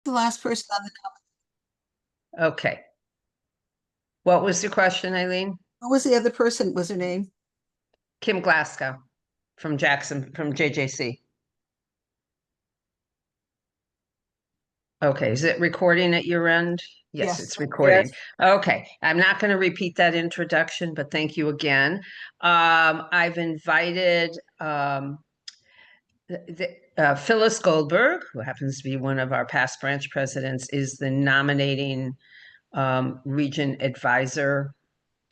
The last person on the, Okay. What was the question, Eileen? what was the other person? Was her name? Kim Glasgow from Jackson, from JJC. Okay, is it recording at your end? Yes, Yes. it's recording. Yes. Okay, I'm not going to repeat that introduction, but thank you again. I've invited Phyllis Goldberg, who happens to be one of our past branch presidents, is the nominating region advisor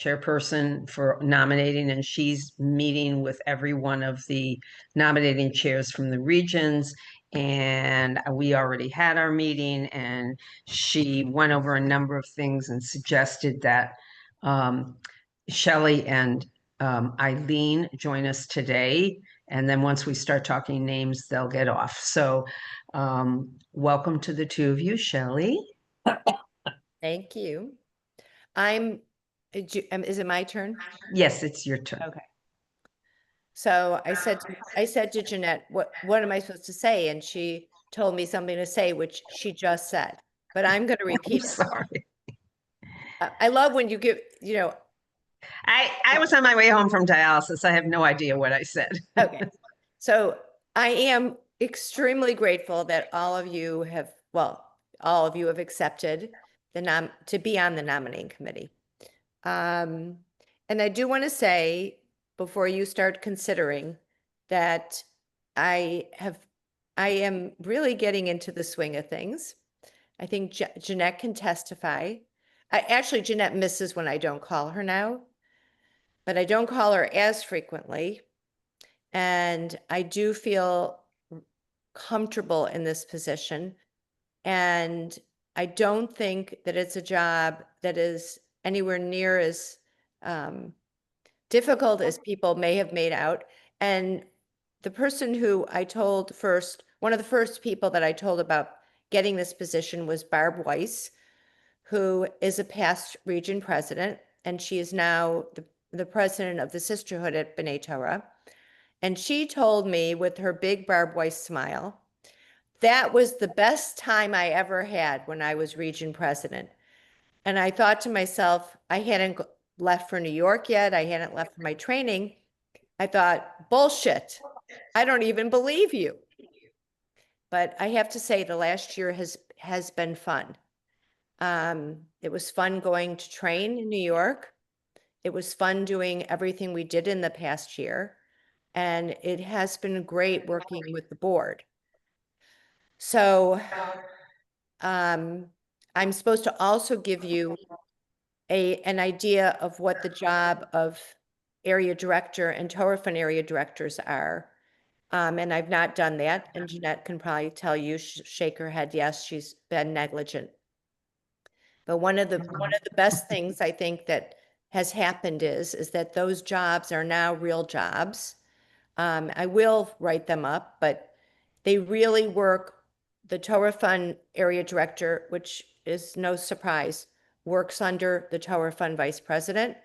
chairperson for nominating, and she's meeting with every one of the nominating chairs from the regions. And we already had our meeting, and she went over a number of things and suggested that Shelley and Eileen join us today. And then once we start talking names, they'll get off. So welcome to the two of you, Shelley. Thank you. Is it my turn? Yes, it's your turn. Okay. So I said to Jeanette, what am I supposed to say? And she told me something to say, which she just said, but I'm going to repeat it. Sorry. I love when you give, I was on my way home from dialysis. I have no idea what I said. Okay. So I am extremely grateful that all of you have accepted to be on the nominating committee. And I do want to say, before you start considering, that I am really getting into the swing of things. I think Jeanette can testify. Jeanette misses when I don't call her now, but I don't call her as frequently. And I do feel comfortable in this position. And I don't think that it's a job that is anywhere near as difficult as people may have made out. And the person who I told first, one of the first people that I told about getting this position was Barb Weiss, who is a past region president, and she is now the president of the sisterhood at B'nai Torah. And she told me with her big Barb Weiss smile, that was the best time I ever had when I was region president. And I thought to myself, I hadn't left for New York yet. I hadn't left for my training. I thought, bullshit. I don't even believe you. But I have to say the last year has been fun. It was fun going to train in New York. It was fun doing everything we did in the past year. And it has been great working with the board. So I'm supposed to also give you an idea of what the job of area director and Torah Fund area directors are. And I've not done that. And Jeanette can probably tell you, shake her head, yes, she's been negligent. But one of the best things I think that has happened is that those jobs are now real jobs. I will write them up, but they really work. The Torah Fund area director, which is no surprise, works under the Torah Fund vice president.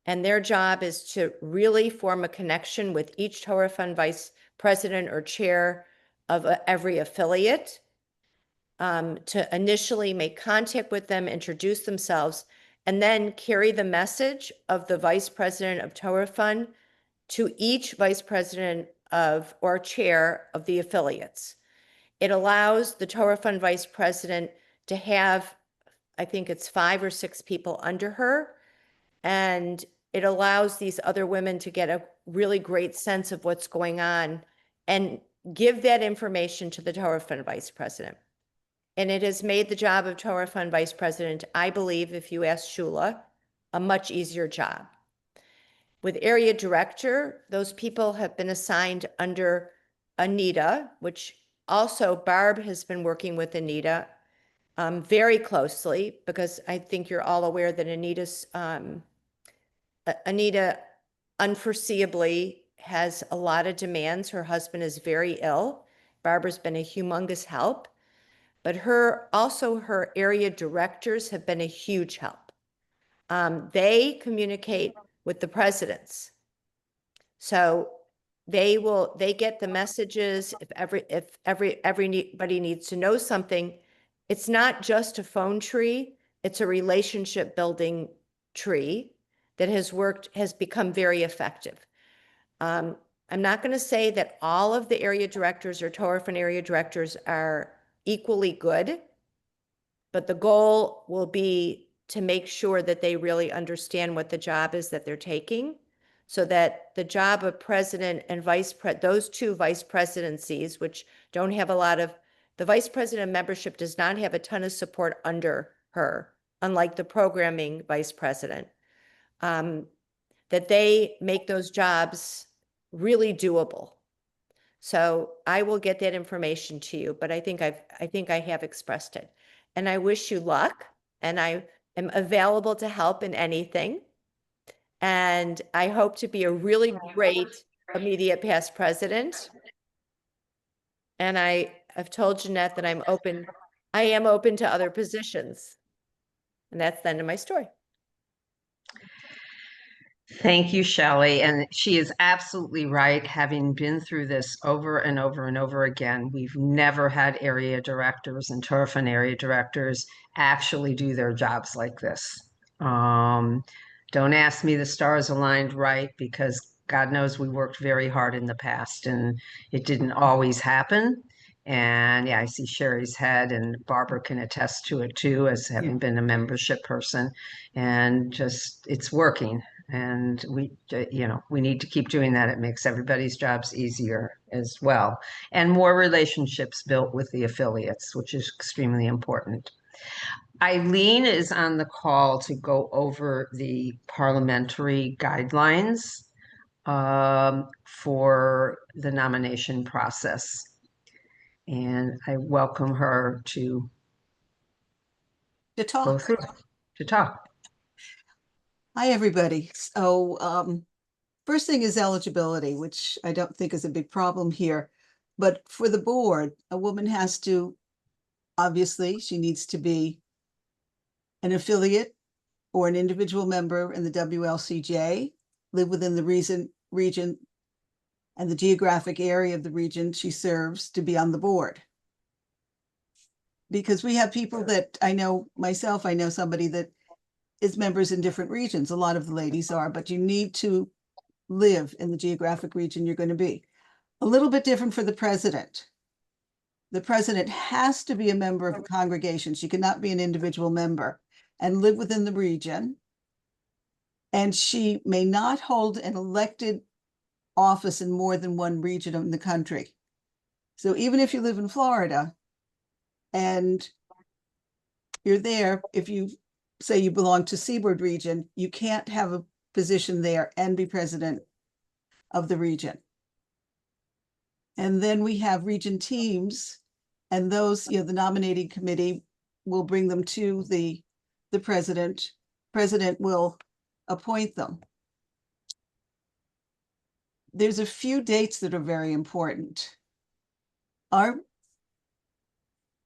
And their job is to really form a connection with each Torah Fund vice president or chair of every affiliate, to initially make contact with them, introduce themselves, and then carry the message of the vice president of Torah Fund to each vice president of or chair of the affiliates. It allows the Torah Fund vice president to have, I think it's 5 or 6 people under her, and it allows these other women to get a really great sense of what's going on and give that information to the Torah Fund vice president. And it has made the job of Torah Fund vice president, I believe, if you ask Shula, a much easier job. With area director, those people have been assigned under Anita, which also Barb has been working with Anita very closely, because I think you're all aware that Anita unforeseeably has a lot of demands. Her husband is very ill. Barbara's been a humongous help, but her area directors have been a huge help. They communicate with the presidents. So they get the messages. If everybody needs to know something, it's not just a phone tree, it's a relationship building tree that has become very effective. I'm not going to say that all of the area directors or Torrefen area directors are equally good, but the goal will be to make sure that they really understand what the job is that they're taking, so that the job of president and those two vice presidencies, which don't have a lot of, the vice president membership does not have a ton of support under her, unlike the programming vice president, that they make those jobs really doable. So I will get that information to you, but I think I have expressed it. And I wish you luck, and I am available to help in anything. And I hope to be a really great immediate past president. And I've told Jeanette that I am open to other positions. And that's the end of my story. Thank you, Shelley. And she is absolutely right. Having been through this over and over and over again, we've never had area directors and Torrefen area directors actually do their jobs like this. Don't ask me the stars aligned right, because God knows we worked very hard in the past and it didn't always happen. And yeah, I see Sherry's head, and Barbara can attest to it too, as having been a membership person. And just, it's working. And we need to keep doing that. It makes everybody's jobs easier as well. And more relationships built with the affiliates, which is extremely important. Eileen is on the call to go over the parliamentary guidelines for the nomination process. And I welcome her to go talk. through, to talk. Hi, everybody. So first thing is eligibility, which I don't think is a big problem here. But for the board, a woman has to, obviously, she needs to be an affiliate or an individual member in the WLCJ, live within the region and the geographic area of the region she serves to be on the board. Because we have people that I know myself, I know somebody that is members in different regions. A lot of the ladies are, but you need to live in the geographic region you're going to be. A little bit different for the president. The president has to be a member of a congregation. She cannot be an individual member and live within the region. And she may not hold an elected office in more than one region in the country. So even if you live in Florida and you're there, if you say you belong to Seaboard region, you can't have a position there and be president of the region. And then we have region teams, and those, the nominating committee will bring them to the president. President will appoint them. There's a few dates that are very important. Our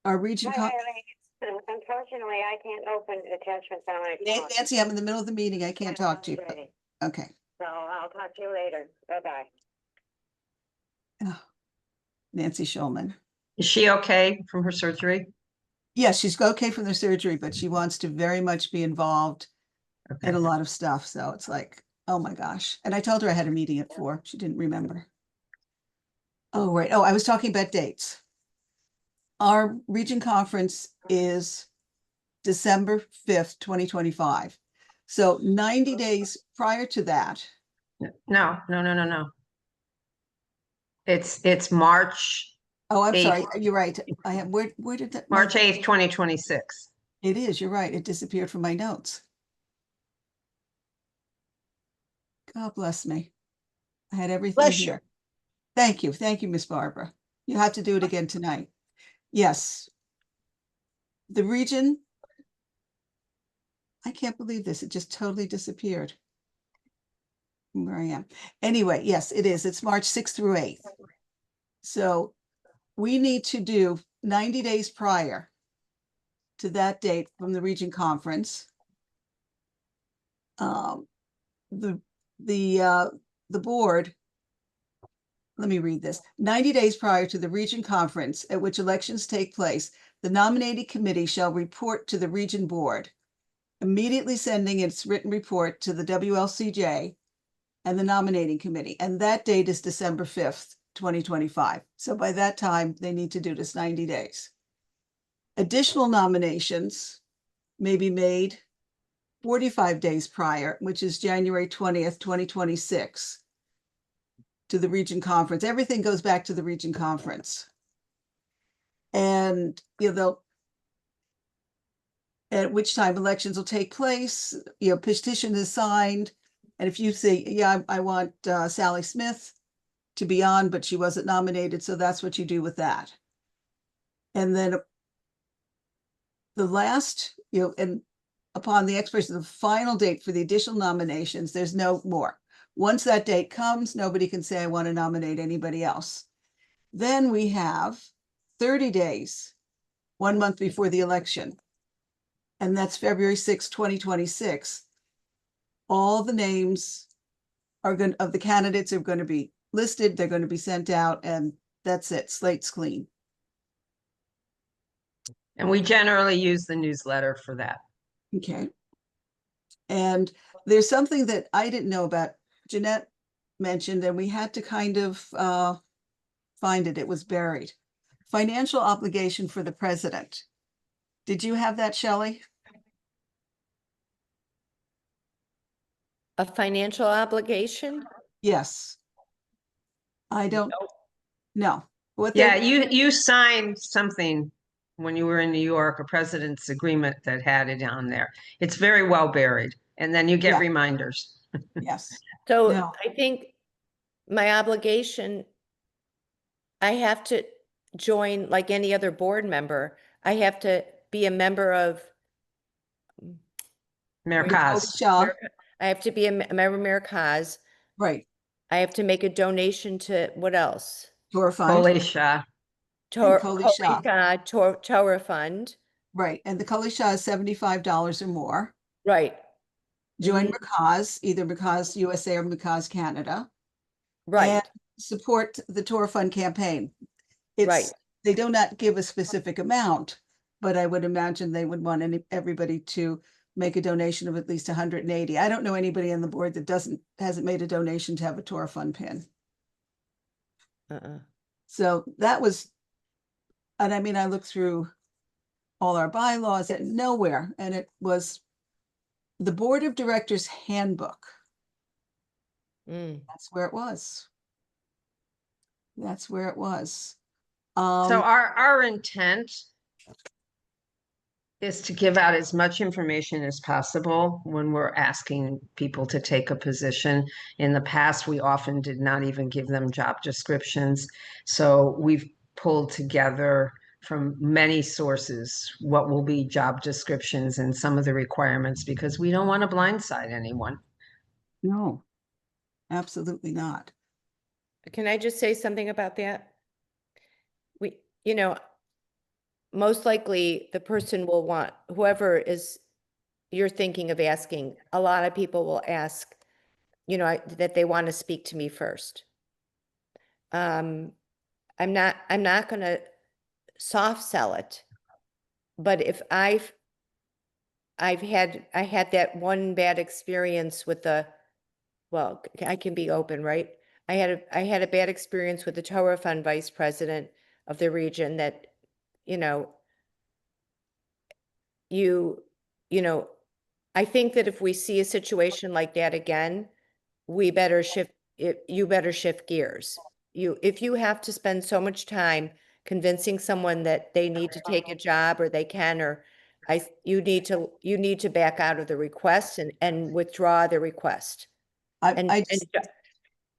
region. Unfortunately, I can't open attachments on my phone. Nancy, I'm in the middle of the meeting. I can't talk to you. Okay. So I'll talk to you later. Bye-bye. Oh, Nancy Schulman. Is she okay from her surgery? Yes, she's okay from the surgery, but she wants to very much be involved in a lot of stuff. So it's like, oh my gosh. And I told her I had a meeting at 4. She didn't remember. Oh, right. Oh, I was talking about dates. Our region conference is December 5th, 2025. So 90 days prior to that. No. It's March. Oh, I'm 8th. sorry. You're right. I have, where did that? March 8th, 2026. It is, you're right. It disappeared from my notes. God bless me. I had everything Bless you. here. Thank you. Thank you, Miss Barbara. You have to do it again tonight. Yes. The region. I can't believe this. It just totally disappeared. Where I am. Anyway, yes, it is. It's March 6th through 8th. So we need to do 90 days prior to that date from the region conference. The board, let me read this. 90 days prior to the region conference at which elections take place, the nominating committee shall report to the region board, immediately sending its written report to the WLCJ and the nominating committee. And that date is December 5th, 2025. So by that time, they need to do this 90 days. Additional nominations may be made 45 days prior, which is January 20th, 2026, to the region conference. Everything goes back to the region conference. And they'll, at which time elections will take place, petition is signed. And if you say, yeah, I want Sally Smith to be on, but she wasn't nominated, so that's what you do with that. And then the last, and upon the expiration of the final date for the additional nominations, there's no more. Once that date comes, nobody can say, I want to nominate anybody else. Then we have 30 days, 1 month before the election. And that's February 6, 2026. All the names of the candidates are going to be listed. They're going to be sent out, and that's it. Slate's clean. And we generally use the newsletter for that. Okay. And there's something that I didn't know about. Jeanette mentioned, and we had to kind of find it. It was buried. Financial obligation for the president. Did you have that, Shelley? A financial obligation? Yes. I don't know. What Yeah, you signed something when you were in New York, a president's agreement that had it on there. It's very well buried. And then you get reminders. Yes. So No. I think my obligation, I have to join like any other board member. I have to be a member of Mercaz. I have to be a member of Mercaz. Right. I have to make a donation to what else? Torah fund. Kolisha. Torah fund. Right. And the Kolisha is $75 or more. Right. Join Mercaz, either Mercaz USA or Mercaz Canada. Right. And support the Torah Fund campaign. Right. They do not give a specific amount, but I would imagine they would want everybody to make a donation of at least 180. I don't know anybody on the board that hasn't made a donation to have a Torah Fund pin. So that was, and I mean, I looked through all our bylaws and nowhere, and it was the board of directors handbook. That's where it was. That's where it was. So our intent is to give out as much information as possible when we're asking people to take a position. In the past, we often did not even give them job descriptions. So we've pulled together from many sources what will be job descriptions and some of the requirements, because we don't want to blindside anyone. No, absolutely not. Can I just say something about that? Most likely the person will want, whoever is you're thinking of asking, a lot of people will ask, that they want to speak to me first. I'm not going to soft sell it, but if I had that one bad experience with well, I can be open, right? I had a bad experience with the Torah Fund vice president of the region that, I think that if we see a situation like that again, you better shift gears. If you have to spend so much time convincing someone that they need to take a job or they can, or you need to back out of the request and withdraw the request.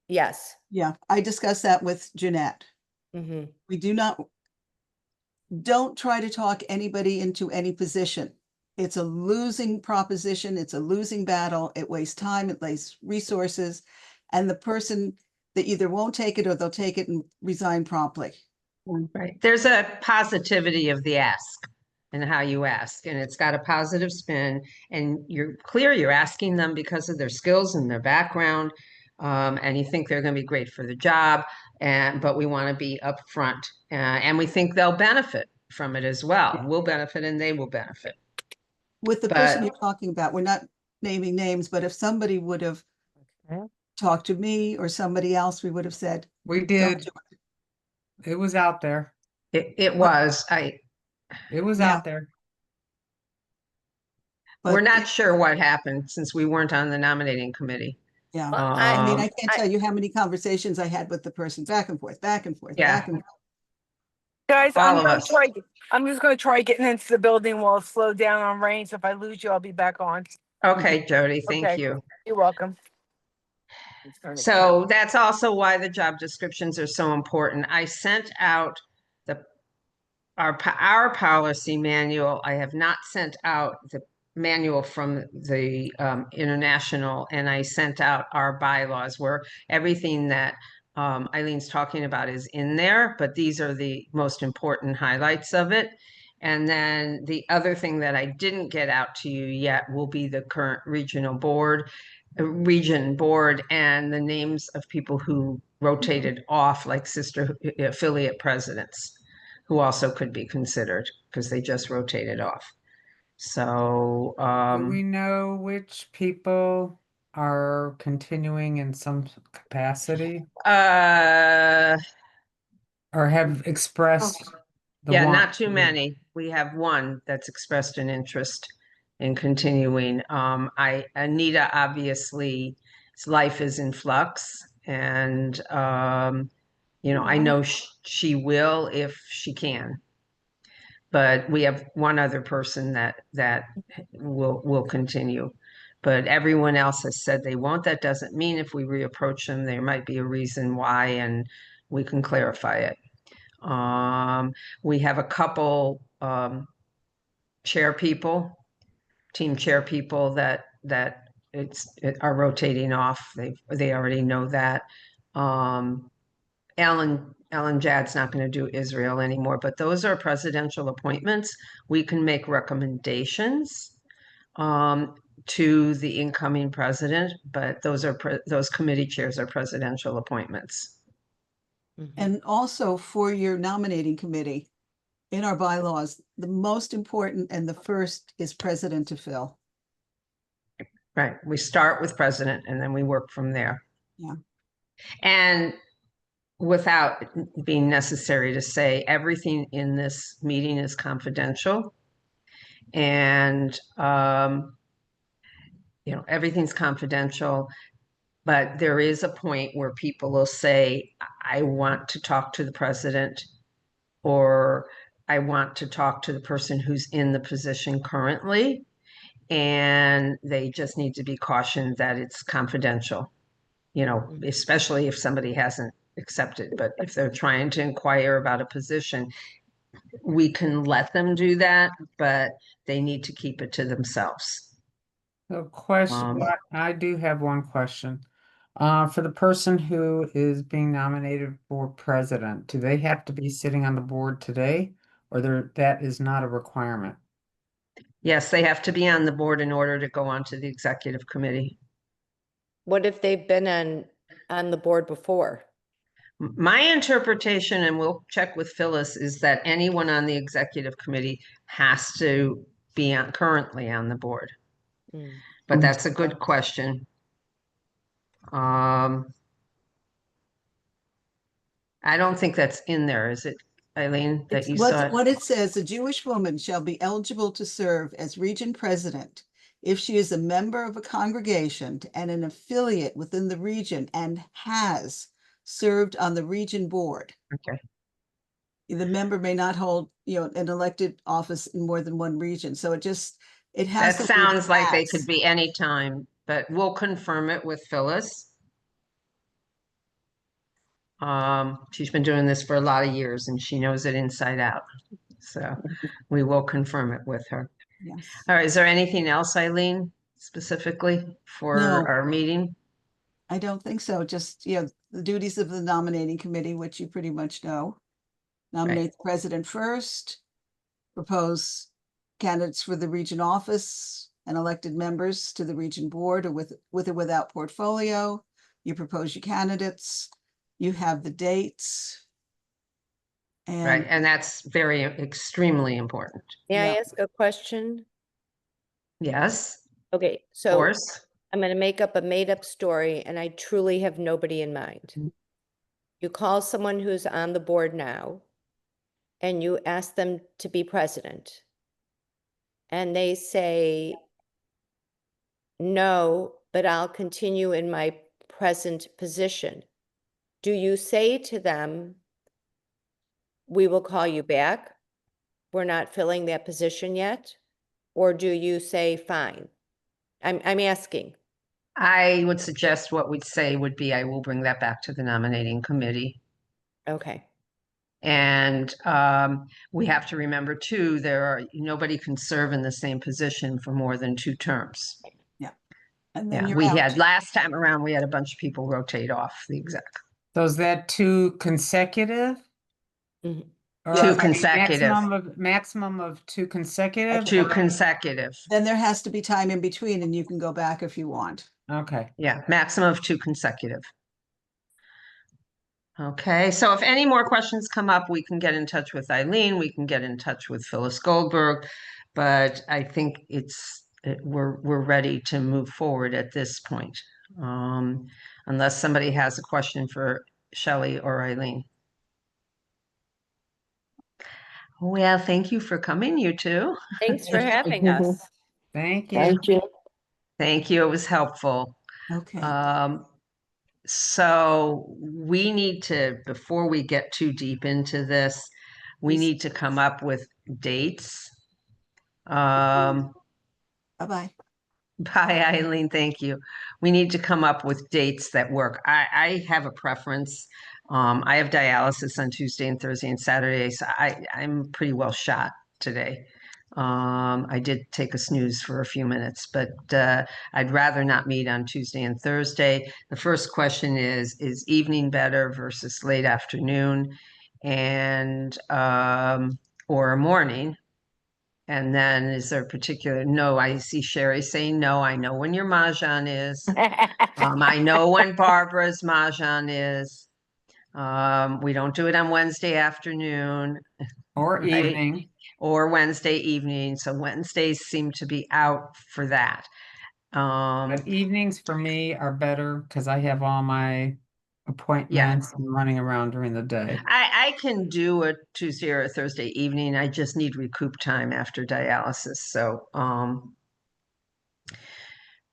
Yes. Yeah, I discussed that with Jeanette. We don't try to talk anybody into any position. It's a losing proposition. It's a losing battle. It wastes time. It wastes resources. And the person that either won't take it or they'll take it and resign promptly. Right. There's a positivity of the ask and how you ask, and it's got a positive spin, and you're clear you're asking them because of their skills and their background, and you think they're going to be great for the job, but we want to be upfront, and we think they'll benefit from it as well. We'll benefit and they will benefit. With the person But- you're talking about, we're not naming names, but if somebody would have Okay. talked to me or somebody else, we would have said, We "Don't did. do it." It was out there. It was, It was Yeah. out there. we're But not sure what happened since we weren't on the nominating committee. yeah, Well, I mean, I Um, can't tell you how many conversations I had with the person back and forth, back and forth, Yeah. back and forth. Guys, All I'm of gonna us. try. I'm just gonna try getting into the building while it's slowed down on rain. So if I lose you, I'll be back on. Okay, Jody, thank Okay. you. You're welcome. So that's also why the job descriptions are so important. I sent out our policy manual. I have not sent out the manual from the international, and I sent out our bylaws where everything that Eileen's talking about is in there, but these are the most important highlights of it. And then the other thing that I didn't get out to you yet will be the current region board and the names of people who rotated off, like sister affiliate presidents, who also could be considered because they just rotated off. So, Do we know which people are continuing in some capacity uh, or have expressed the yeah, want not too to? many. We have one that's expressed an interest in continuing. Anita, obviously, his life is in flux, and I know she will if she can. But we have one other person that will continue. But everyone else has said they won't. That doesn't mean if we reapproach them, there might be a reason why, and we can clarify it. We have a couple team chair people that are rotating off. They already know that. Alan Jadd's not going to do Israel anymore, but those are presidential appointments. We can make recommendations to the incoming president, but those committee chairs are presidential appointments. And also for your nominating committee, in our bylaws, the most important and the first is president to fill. Right. We start with president and then we work from there. Yeah. And without being necessary to say, everything in this meeting is confidential. And, everything's confidential. But there is a point where people will say, I want to talk to the president, or I want to talk to the person who's in the position currently. And they just need to be cautioned that it's confidential, especially if somebody hasn't accepted. But if they're trying to inquire about a position, we can let them do that, but they need to keep it to themselves. So question, I do have one question. For the person who is being nominated for president, do they have to be sitting on the board today, or that is not a requirement? Yes, they have to be on the board in order to go onto the executive committee. What if they've been on the board before? My interpretation, and we'll check with Phyllis, is that anyone on the executive committee has to be currently on the board. Mm. But that's a good question. I don't think that's in there, is it, Eileen, that you saw it? What it says, a Jewish woman shall be eligible to serve as region president if she is a member of a congregation and an affiliate within the region and has served on the region board. Okay. The member may not hold, an elected office in more than one region. So it has. That the word sounds like they could has. be anytime, but we'll confirm it with Phyllis. She's been doing this for a lot of years and she knows it inside out. So we will confirm it with her. Yes. All right, is there anything else, Eileen, specifically for No. our meeting? I don't think so. Just, the duties of the nominating committee, which you pretty much know. Nominate the president first, propose candidates for the region office and elected members to the region board, or with or without portfolio. You propose your candidates. You have the dates. Right, And and that's very extremely important. May I Yeah. ask a question? Yes, Okay, of so course. I'm going to make up a made-up story, and I truly have nobody in mind. You call someone who's on the board now, and you ask them to be president. And they say, no, but I'll continue in my present position. Do you say to them, we will call you back? We're not filling that position yet? Or do you say, fine? I'm asking. I would suggest what we'd say would be, I will bring that back to the nominating committee. Okay. And we have to remember too, nobody can serve in the same position for more than 2 terms. and Yeah, then you're we out. had last time around, we had a bunch of people rotate off the exec. So is that 2 consecutive? Mhm. Or 2 I mean, consecutive, maximum of 2 consecutive? 2 consecutive. Then there has to be time in between and you can go back if you want. Okay. Yeah, maximum of 2 consecutive. Okay, so if any more questions come up, we can get in touch with Eileen, we can get in touch with Phyllis Goldberg, but I think we're ready to move forward at this point. Unless somebody has a question for Shelley or Eileen. Well, thank you for coming, you two. Thanks for having us. Thank you. Thank you, it was helpful. Okay. So we need to, before we get too deep into this, we Yes. need to come up with dates. Bye, Bye-bye. Eileen, thank you. We need to come up with dates that work. I have a preference. I have dialysis on Tuesday and Thursday and Saturday, so I'm pretty well shot today. I did take a snooze for a few minutes, but I'd rather not meet on Tuesday and Thursday. The first question is evening better versus late afternoon and or morning? And then is there a particular, no, I see Sherry saying no. I know when your Mahjong is. I know when Barbara's Mahjong is. We don't do it on Wednesday afternoon. Or Right. evening. Or Wednesday evening. So Wednesdays seem to be out for that. But evenings for me are better because I have all my appointments and running around during the day. I can do a Tuesday or a Thursday evening. I just need recoup time after dialysis. So,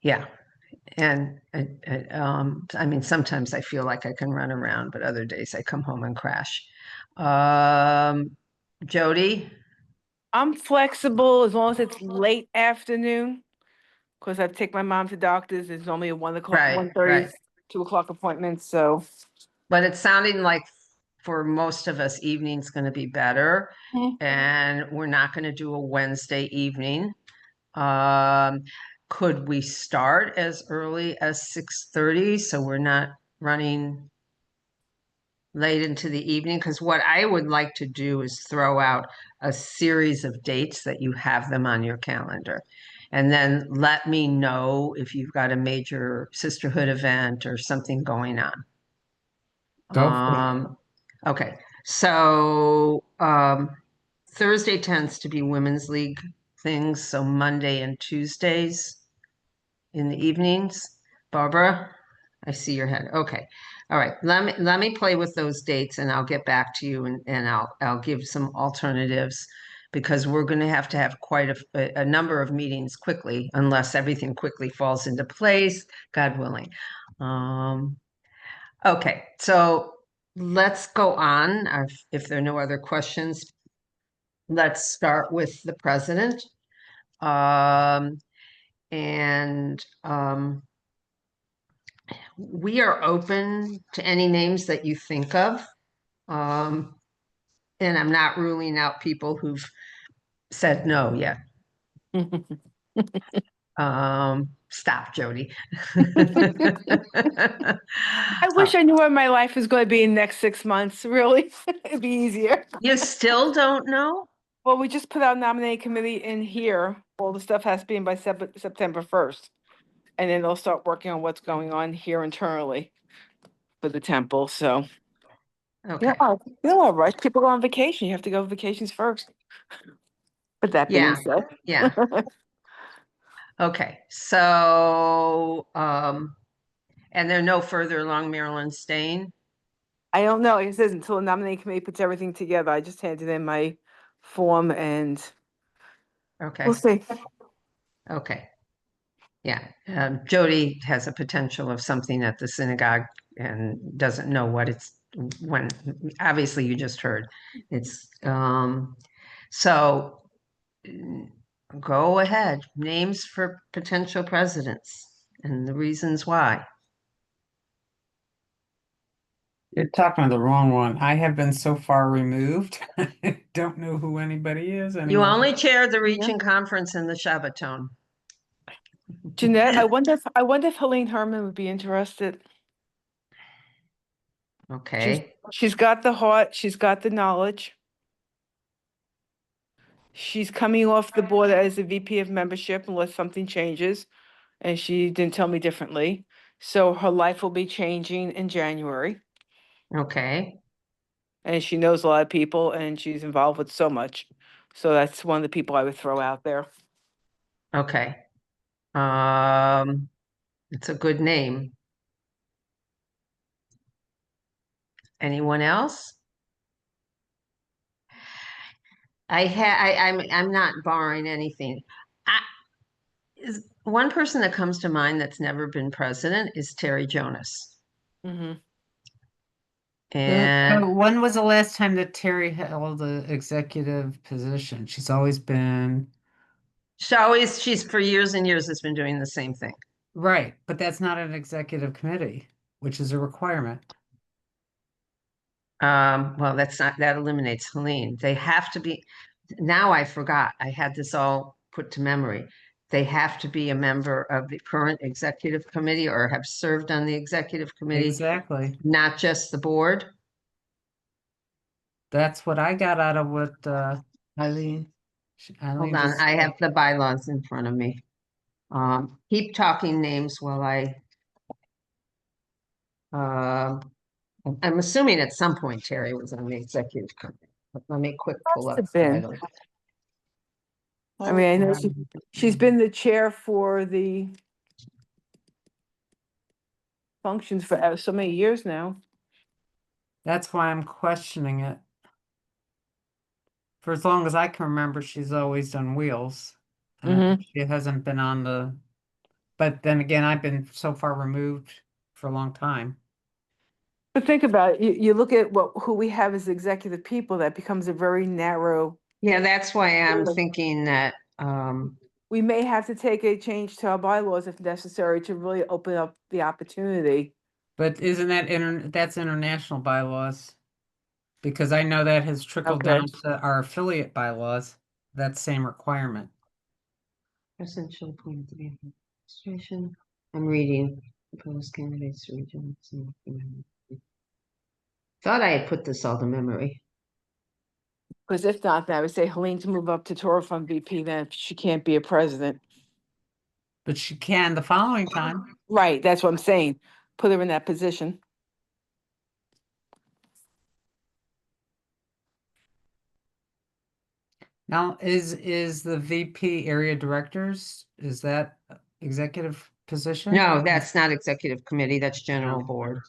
yeah. And I mean, sometimes I feel like I can run around, but other days I come home and crash. Jody? I'm flexible as long as it's late afternoon. Because I take my mom to doctors. It's normally a 1:00, Right, 1:30, right. 2:00 appointment. So But it's sounding like for most of us, evening's going to be better. And we're not going to do a Wednesday evening. Could we start as early as 6:30 so we're not running late into the evening? Because what I would like to do is throw out a series of dates that you have them on your calendar. And then let me know if you've got a major sisterhood event or something going on. Go for it. Okay, so Thursday tends to be Women's League things, so Monday and Tuesdays in the evenings. Barbara, I see your head. Okay. All right. Let me play with those dates and I'll get back to you and I'll give some alternatives because we're going to have quite a number of meetings quickly unless everything quickly falls into place, God willing. Okay, so let's go on. If there are no other questions, let's start with the president. And we are open to any names that you think of. And I'm not ruling out people who've said no yet. Stop, Jody. I wish I knew where my life is going to be in the next 6 months. Really, it'd be easier. You still don't know? Well, we just put out nominating committee in here. All the stuff has to be in by September 1st. And then they'll start working on what's going on here internally for the temple. So Okay, You don't want to rush. People go on vacation. You have to go vacations first. But that being Yeah. said. yeah, okay, so, and they're no further along Maryland Stain? I don't know. It says until the nominating committee puts everything together. I just handed in my form and Okay, we'll see. okay. Yeah, Jody has a potential of something at the synagogue and doesn't know what it's, when, obviously you just heard. It's, so go ahead, names for potential presidents and the reasons why. You're talking to the wrong one. I have been so far removed. I don't know who anybody is You anymore. only chaired the region conference in the Shabbaton. Jeanette, I wonder if Helene Herman would be interested. Okay, She's got the heart, she's got the knowledge. She's coming off the board as a VP of membership unless something changes, and she didn't tell me differently. So her life will be changing in January, okay, and she knows a lot of people, and she's involved with so much. So that's one of the people I would throw out there. okay. It's a good name. Anyone else? I'm not borrowing anything. I, is one person that comes to mind that's never been president is Terry Jonas. Mhm. And When was the last time that Terry held the executive position? She's always been she's for years and years has been doing the same thing. right, but that's not an executive committee, which is a requirement. Well, that eliminates Helene. They have to be, now I forgot, I had this all put to memory. They have to be a member of the current executive committee or have served on the executive committee, Exactly. not just the board. That's what I got out of what Eileen. Eileen Hold on, just I said. have the bylaws in front of me. Keep talking names while um, I'm assuming at some point Terry was on the executive committee. But let me quick pull Must up. have been. bylaws. I mean, I know she's been the chair for the functions for so many years now. That's why I'm questioning it. For as long as I can remember, she's always done wheels. Mhm. She hasn't been on the, but then again, I've been so far removed for a long time. But think about it, you look at who we have as executive people, that becomes a very narrow. Yeah, that's why I'm Really? thinking that, We may have to take a change to our bylaws if necessary to really open up the opportunity. But isn't that that's international bylaws? Because I know that has trickled Okay. down to our affiliate bylaws, that same requirement. essential point to be administration. I'm reading proposed candidates to region. Thought I had put this all to memory. Because if not, then I would say Helene to move up to Torah Fund VP, then she can't be a president. But she can the following time. Right, that's what I'm saying. Put her in that position. Now, is the VP area directors, is that executive position? No, that's not executive committee, that's general No. board.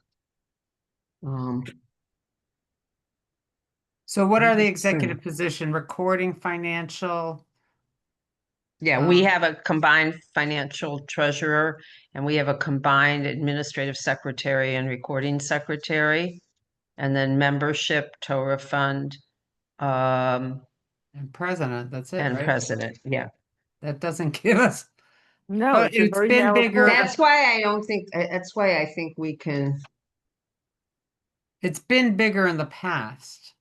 So what are the Interesting. executive position? Recording, financial? Yeah, we have a combined financial treasurer and we have a combined administrative secretary and recording secretary. And then membership, Torah fund, And president, that's it, and right? president, yeah. That doesn't give us, No, but it's a it's very been narrow bigger. pool. That's why I don't think, that's why I think we can, It's been bigger in the past.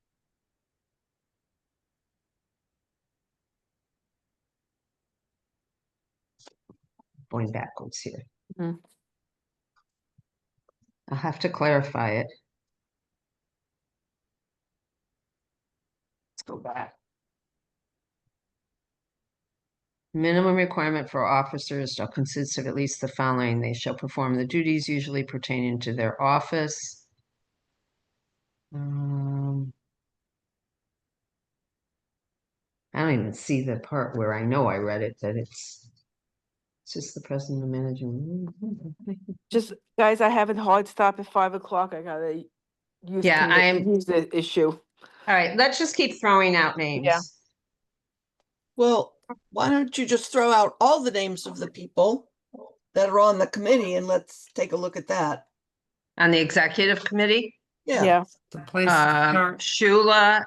going backwards here. Mhm. I'll have to clarify it. Let's go back. Minimum requirement for officers shall consist of at least the following. They shall perform the duties usually pertaining to their office. Um, I don't even see the part where I know I read it, that it's just the president and manager. Just, guys, I have a hard stop at 5 o'clock. I gotta Yeah, use the issue. All right, let's just keep throwing out Yeah. names. Well, why don't you just throw out all the names of the people that are on the committee and let's take a look at that. On the executive committee, Yeah, The place to start. Shula,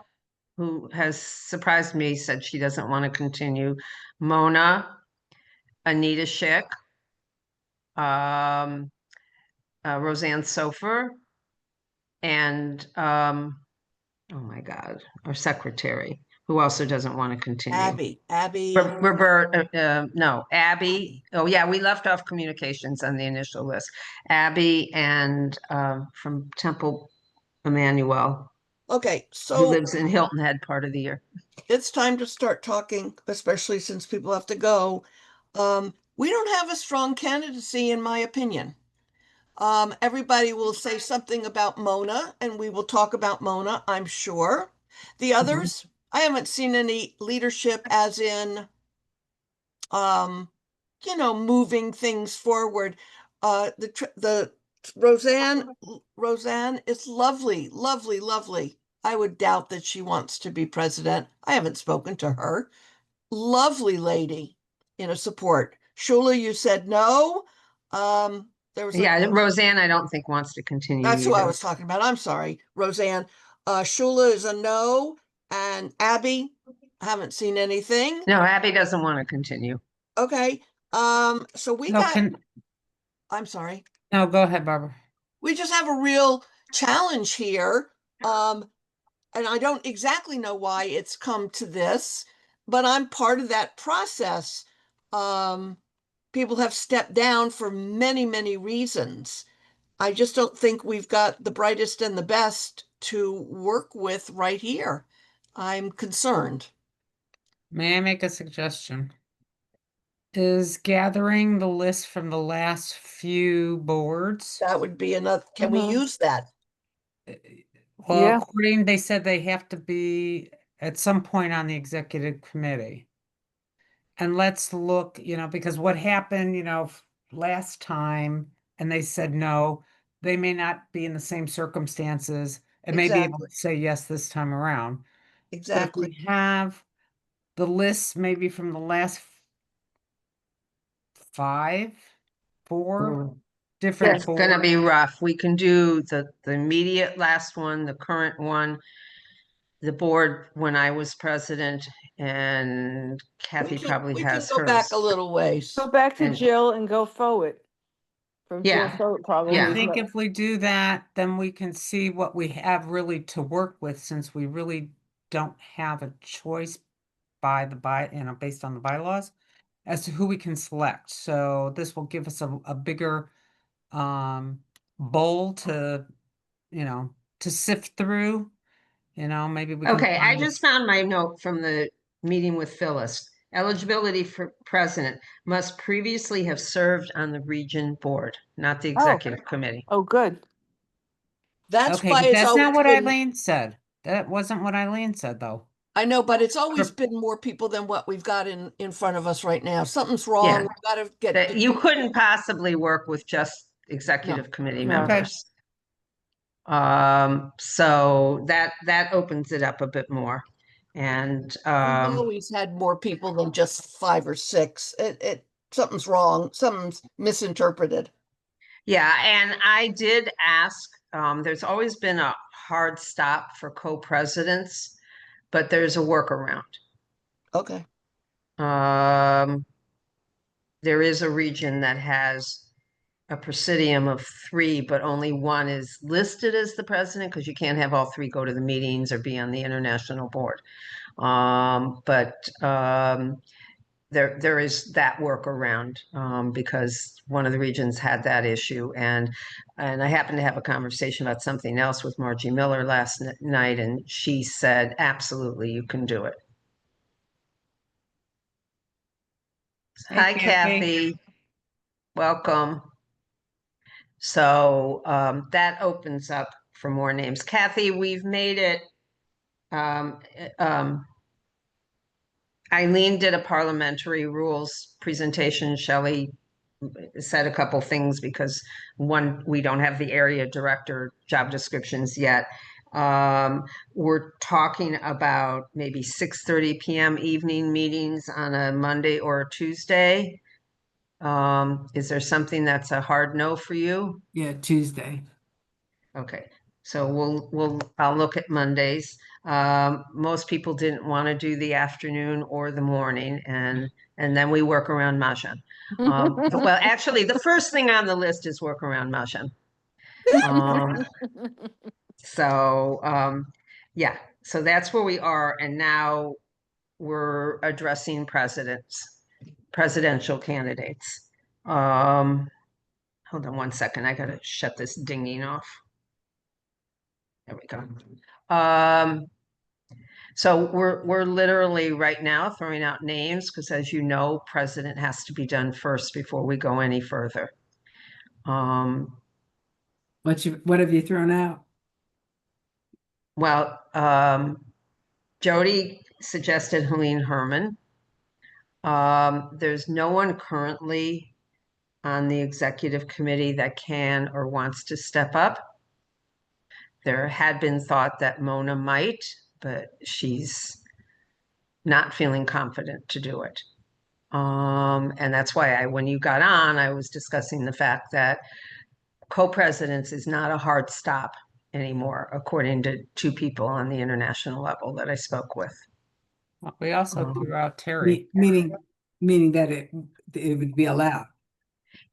who has surprised me, said she doesn't want to continue. Mona, Anita Schick, Roseanne Sofer, and oh my God, our secretary, who also doesn't want to continue. Abby. Robert, no, Abby. Oh yeah, we left off communications on the initial list. Abby and from Temple Emmanuel, Okay, who so lives in Hilton Head part of the year. it's time to start talking, especially since people have to go. We don't have a strong candidacy, in my opinion. Everybody will say something about Mona, and we will talk about Mona, I'm sure. The others, I haven't seen any leadership as in, um, moving things forward. The Roseanne is lovely, lovely, lovely. I would doubt that she wants to be president. I haven't spoken to her. Lovely lady, support. Shula, you said no. There was Yeah, Roseanne, I don't think wants to continue That's who I either. was talking about. I'm sorry, Roseanne. Shula is a no, and Abby, I haven't seen anything. No, Abby doesn't want to continue. Okay. So we No, got, I'm sorry. no, go ahead, Barbara. We just have a real challenge here. And I don't exactly know why it's come to this, but I'm part of that process. People have stepped down for many, many reasons. I just don't think we've got the brightest and the best to work with right here. I'm concerned. May I make a suggestion? Is gathering the list from the last few boards. That would be another, can we Mhm. use that? Well, Yeah. according, they said they have to be at some point on the executive committee. And let's look, because what happened, last time, and they said no, they may not be in the same circumstances and may be able Exactly. to say yes this time around. But if Exactly. we have the list maybe from the last four different It's gonna boards. be rough. We can do the immediate last one, the current one, the board when I was president, and Kathy probably We can has go back hers. a little ways. Go back to And- Jill and go forward. From Jill Yeah, forward, probably. yeah. I is think what- if we do that, then we can see what we have really to work with, since we really don't have a choice based on the bylaws as to who we can select. So this will give us a bigger bowl to, to sift through. Maybe we can Okay, I find just found my note from the meeting with Phyllis. Eligibility for president must previously have served on the region board, not the executive committee. Oh, good. That's Okay, why but it's that's not always what been, Eileen said. That wasn't what Eileen said, though. I know, but it's always Sure. been more people than what we've got in front of us right now. Something's Yeah. wrong. We've got to get. That you couldn't possibly work with just executive committee No. Okay. members. So that opens it up a bit more. And We've always had more people than just 5 or 6. Something's wrong. Something's misinterpreted. yeah, and I did ask, there's always been a hard stop for co-presidents, but there's a workaround. Okay. There is a region that has a presidium of 3, but only one is listed as the president, because you can't have all 3 go to the meetings or be on the international board. There is that workaround, because one of the regions had that issue, and I happened to have a conversation about something else with Margie Miller last night, and she said, absolutely, you can do it. Hey, Hi, Kathy. Kathy. Welcome. So that opens up for more names. Kathy, we've made it, um, um, Eileen did a parliamentary rules presentation. Shelley said a couple things because one, we don't have the area director job descriptions yet. We're talking about maybe 6:30 p.m. evening meetings on a Monday or a Tuesday. Is there something that's a hard no for you? Yeah, Tuesday. Okay, so I'll look at Mondays. Most people didn't want to do the afternoon or the morning, and then we work around Mahjong. Well, actually, the first thing on the list is work around Mahjong. Yeah, so that's where we are, and now we're addressing presidential candidates. Hold on one second, I gotta shut this dinging off. There we go. So we're literally right now throwing out names because, as you know, president has to be done first before we go any further. What have you thrown out? Well, Jody suggested Helene Herman. There's no one currently on the executive committee that can or wants to step up. There had been thought that Mona might, but she's not feeling confident to do it. And that's why when you got on, I was discussing the fact that co-presidents is not a hard stop anymore, according to two people on the international level that I spoke with. We also threw out Terry. Meaning that it would be allowed.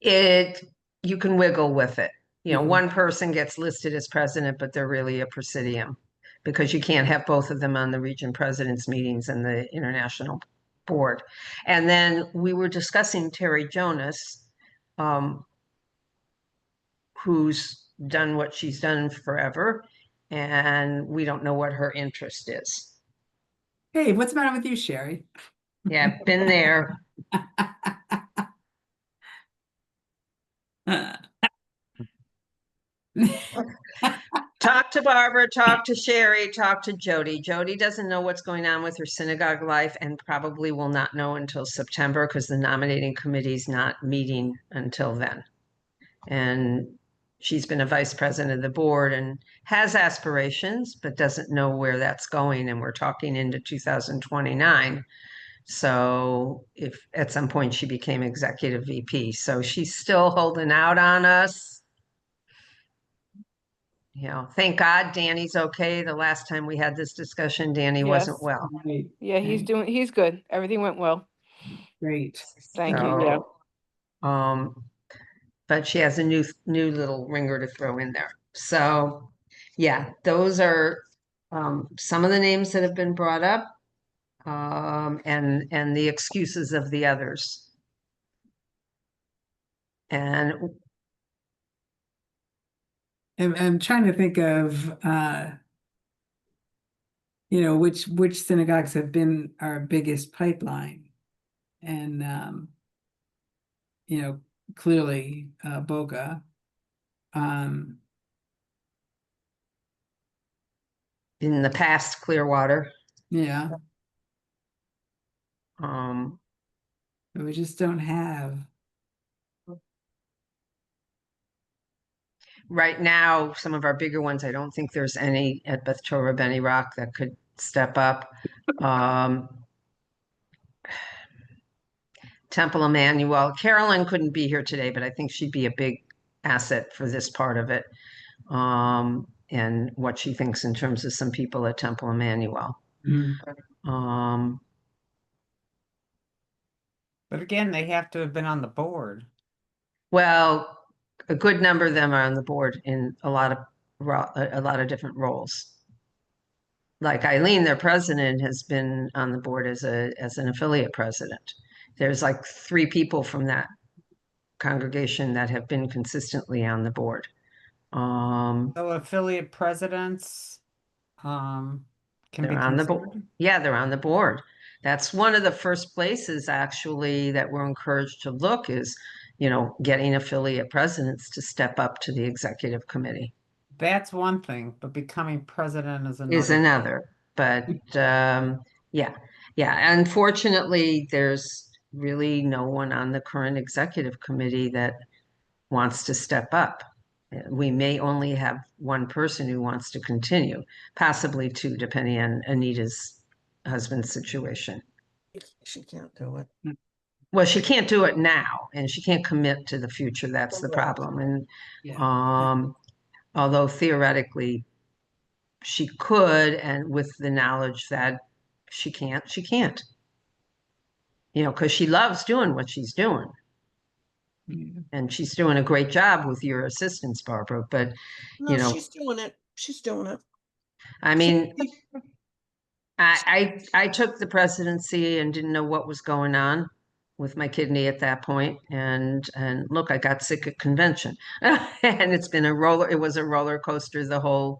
You can wiggle with it. You know, Mhm. one person gets listed as president, but they're really a presidium because you can't have both of them on the region presidents meetings and the international board. And then we were discussing Terry Jonas, who's done what she's done forever, and we don't know what her interest is. Hey, what's the matter with you, Sherry? Yeah, been there. Talk to Barbara, talk to Sherry, talk to Jody. Jody doesn't know what's going on with her synagogue life and probably will not know until September because the nominating committee's not meeting until then. And she's been a vice president of the board and has aspirations, but doesn't know where that's going. And we're talking into 2029. So if at some point she became executive VP, so she's still holding out on us. You know, thank God Danny's okay. The last time we had this discussion, Danny wasn't Yes. well. Right. Yeah, he's good. Everything went well. Great. Thank you, yeah. But she has a new little ringer to throw in there. So yeah, those are some of the names that have been brought up, and the excuses of the others. And I'm trying to think of which synagogues have been our biggest pipeline. And clearly Boca. in the past, Clearwater. Yeah, Um, we just don't have. Right now, some of our bigger ones, I don't think there's any at Beth Torah Benny Rock that could step up. Temple Emmanuel, Carolyn couldn't be here today, but I think she'd be a big asset for this part of it. And what she thinks in terms of some people at Temple Emmanuel. Um, But again, they have to have been on the board. well, a good number of them are on the board in a lot of different roles. Like Eileen, their president, has been on the board as an affiliate president. There's like 3 people from that congregation that have been consistently on the board. So affiliate presidents can be They're on the board. considered? Yeah, they're on the board. That's one of the first places actually that we're encouraged to look is, getting affiliate presidents to step up to the executive committee. that's one thing, but becoming president is is another. another. But yeah, yeah. Unfortunately, there's really no one on the current executive committee that wants to step up. We may only have one person who wants to continue, possibly two, depending on Anita's husband's situation. She can't do it. Well, she can't do it now, and she can't commit to the future. That's the Correct. problem. And Yeah. although theoretically she could, and with the knowledge that she can't, she can't. You know, because she loves doing what she's doing. Yeah. And she's doing a great job with your assistance, Barbara. But, No, you know, she's doing it. She's doing it. I She- mean, I took the presidency and didn't know what was going on with my kidney at that point. And look, I got sick at convention. And it was a roller coaster the whole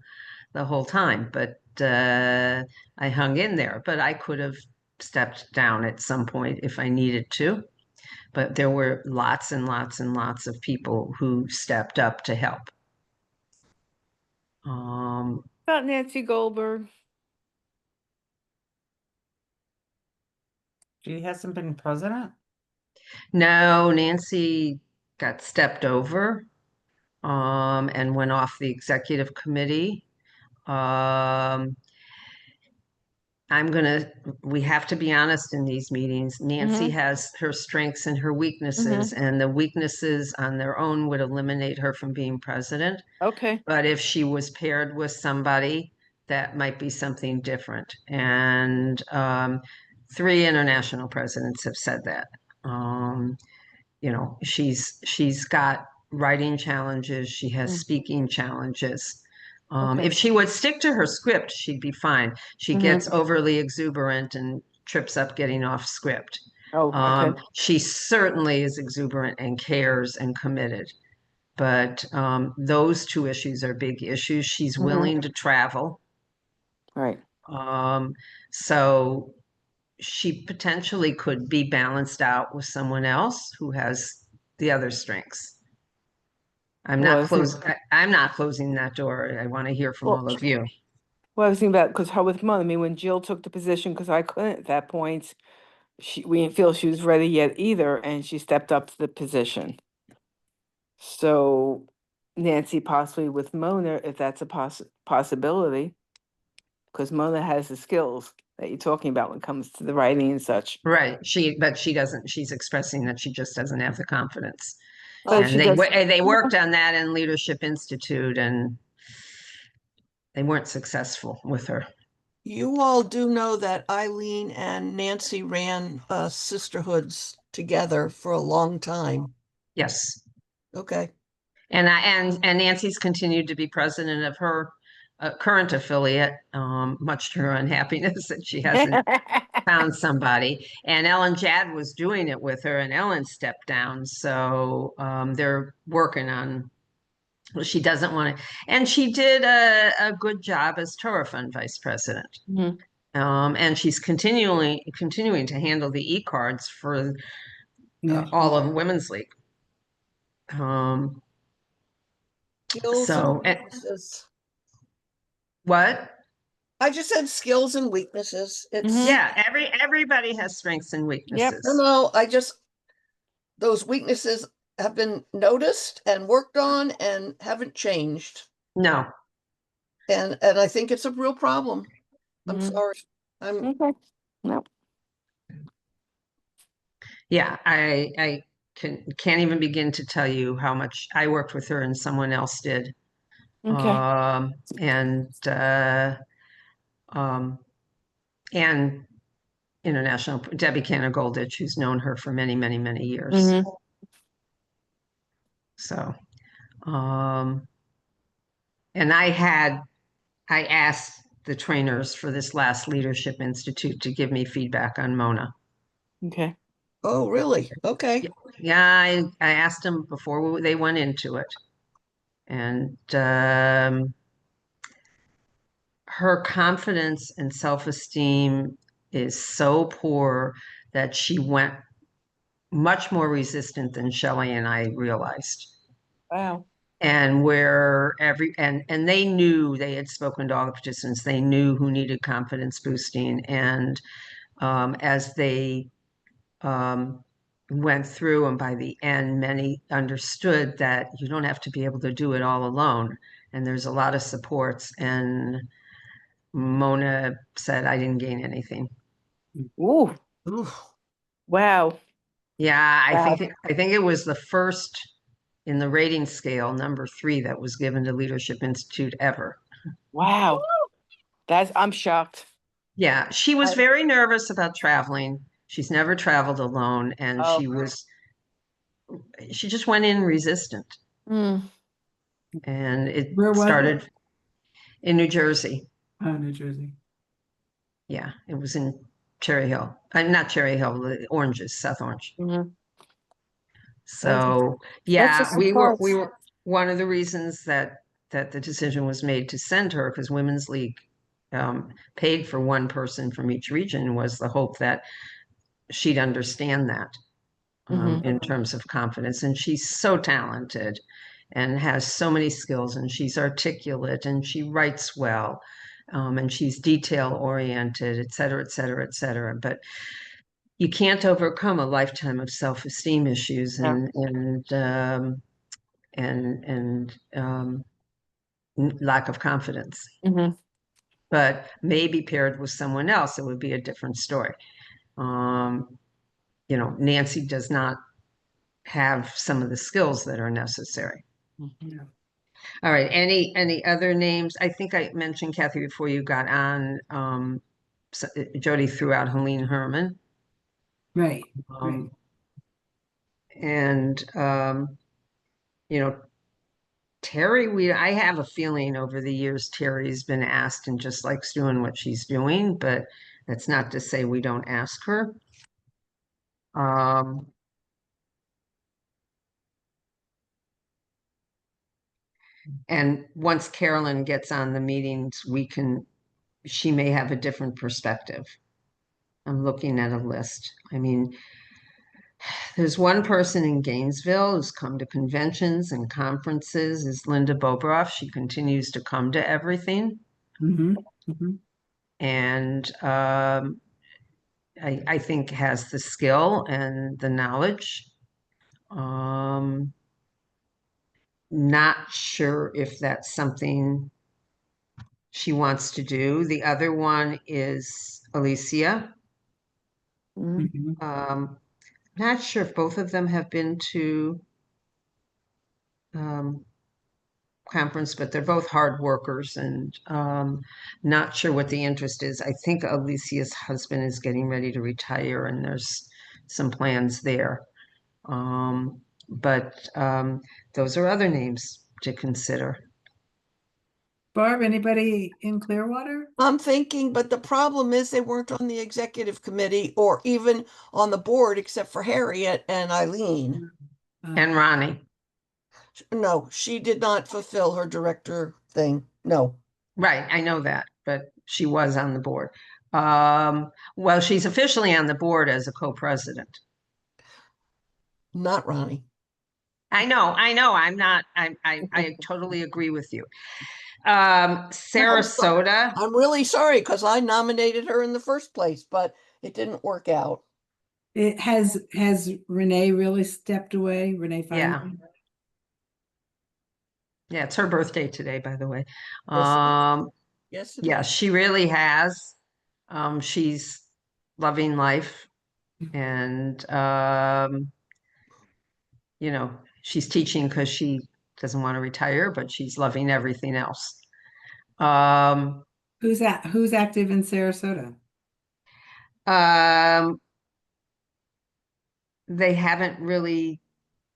time. But I hung in there. But I could have stepped down at some point if I needed to. But there were lots and lots and lots of people who stepped up to help. About Nancy Goldberg. She hasn't been president? No, Nancy got stepped over and went off the executive committee. We have to be honest in these meetings. Nancy has her strengths and her weaknesses, and the weaknesses on their own would eliminate her from being president. Okay. But if she was paired with somebody, that might be something different. And 3 international presidents have said that. You know, she's got writing challenges, she has speaking challenges. Okay. If she would stick to her script, she'd be fine. She gets overly exuberant and trips up getting off script. Oh, okay. She certainly is exuberant and cares and committed. But those 2 issues are big issues. She's willing to travel. Right. So she potentially could be balanced out with someone else who has the other strengths. I'm Well, not I think- I'm not closing that door. I want to hear from Well, all of you. Well, I was thinking about, because how with Mother, I mean, when Jill took the position, because I couldn't at that point, we didn't feel she was ready yet either, and she stepped up to the position. So Nancy possibly with Mona, if that's a possibility, because Mona has the skills that you're talking about when it comes to the writing and such. Right. But she doesn't, she's expressing that she just doesn't have the confidence. But And she does. they worked on that in Leadership Institute and they weren't successful with her. You all do know that Eileen and Nancy ran sisterhoods together for a long time. Yes. Okay. And Nancy's continued to be president of her current affiliate, much to her unhappiness that she hasn't found somebody. And Ellen Jadd was doing it with her, and Ellen stepped down. So they're working on. Well, she doesn't want to, and she did a good job as Torah Fund vice president. And she's continuing to handle the e-cards for all of Women's League. Skills So, and weaknesses. what? I just said skills and weaknesses. It's Yeah, everybody has strengths and weaknesses. no, those weaknesses have been noticed and worked on and haven't changed. No. And I think it's a real problem. I'm sorry. Okay. No. Yeah, I can't even begin to tell you how much I worked with her and someone else did. Okay. And international Debbie Cantor Golditch, who's known her for many, many, many years. So, and I asked the trainers for this last Leadership Institute to give me feedback on Mona. Okay. Oh, really? Okay. Yeah, I asked them before they went into it. And her confidence and self-esteem is so poor that she went much more resistant than Shelley and I realized. Wow. And where and they knew, they had spoken to all the participants, they knew who needed confidence boosting. And as they went through, and by the end, many understood that you don't have to be able to do it all alone. And there's a lot of supports. And Mona said, I didn't gain anything. Ooh, Ooh. wow. Yeah, Wow. I think it was the first in the rating scale, number 3, that was given to Leadership Institute ever. Wow. I'm shocked. Yeah, she was very nervous about traveling. She's never traveled alone, and Oh. she just went in resistant. Mm. And it Where was it? started in New Jersey. Oh, New Jersey. Yeah, it was in Cherry Hill. Not Cherry Hill, the Oranges, South Orange. Mhm. So That's a yeah, we were surprise. one of the reasons that the decision was made to send her, because Women's League paid for one person from each region, was the hope that she'd understand that Mhm. in terms of confidence. And she's so talented and has so many skills, and she's articulate, and she writes well, and she's detail oriented, et cetera, et cetera, et cetera. But you can't overcome a lifetime of self-esteem issues Yeah. and lack of confidence. Mhm. But maybe paired with someone else, it would be a different story. Nancy does not have some of the skills that are necessary. Yeah. All right. Any other names? I think I mentioned, Kathy, before you got on. Jody threw out Helene Herman. Right. Um, and Terry, I have a feeling over the years Terry's been asked and just likes doing what she's doing, but that's not to say we don't ask her. And once Carolyn gets on the meetings, she may have a different perspective. I'm looking at a list. I mean, there's one person in Gainesville who's come to conventions and conferences, is Linda Bobroff. She continues to come to everything. Mm-hmm. Mm-hmm. And I think has the skill and the knowledge. Not sure if that's something she wants to do. The other one is Alicia. Mhm. Mm-hmm. Not sure if both of them have been to conference, but they're both hard workers, and not sure what the interest is. I think Alicia's husband is getting ready to retire, and there's some plans there. But those are other names to consider. Barb, anybody in Clearwater? I'm thinking, but the problem is they weren't on the executive committee or even on the board except for Harriet and Eileen. And Ronnie. No, she did not fulfill her director thing. No, Right, I know that, but she was on the board. Well, she's officially on the board as a co-president. not Ronnie. I know. I totally agree with you. Sarasota. I'm really sorry because I nominated her in the first place, but it didn't work out. It has Renee really stepped away? Renee Yeah. Feinberg? Yeah, it's her birthday today, by the way. Yes, it is. Yes, it Yeah, is. she really has. She's loving life, and she's teaching because she doesn't want to retire, but she's loving everything else. Who's active in Sarasota? They haven't really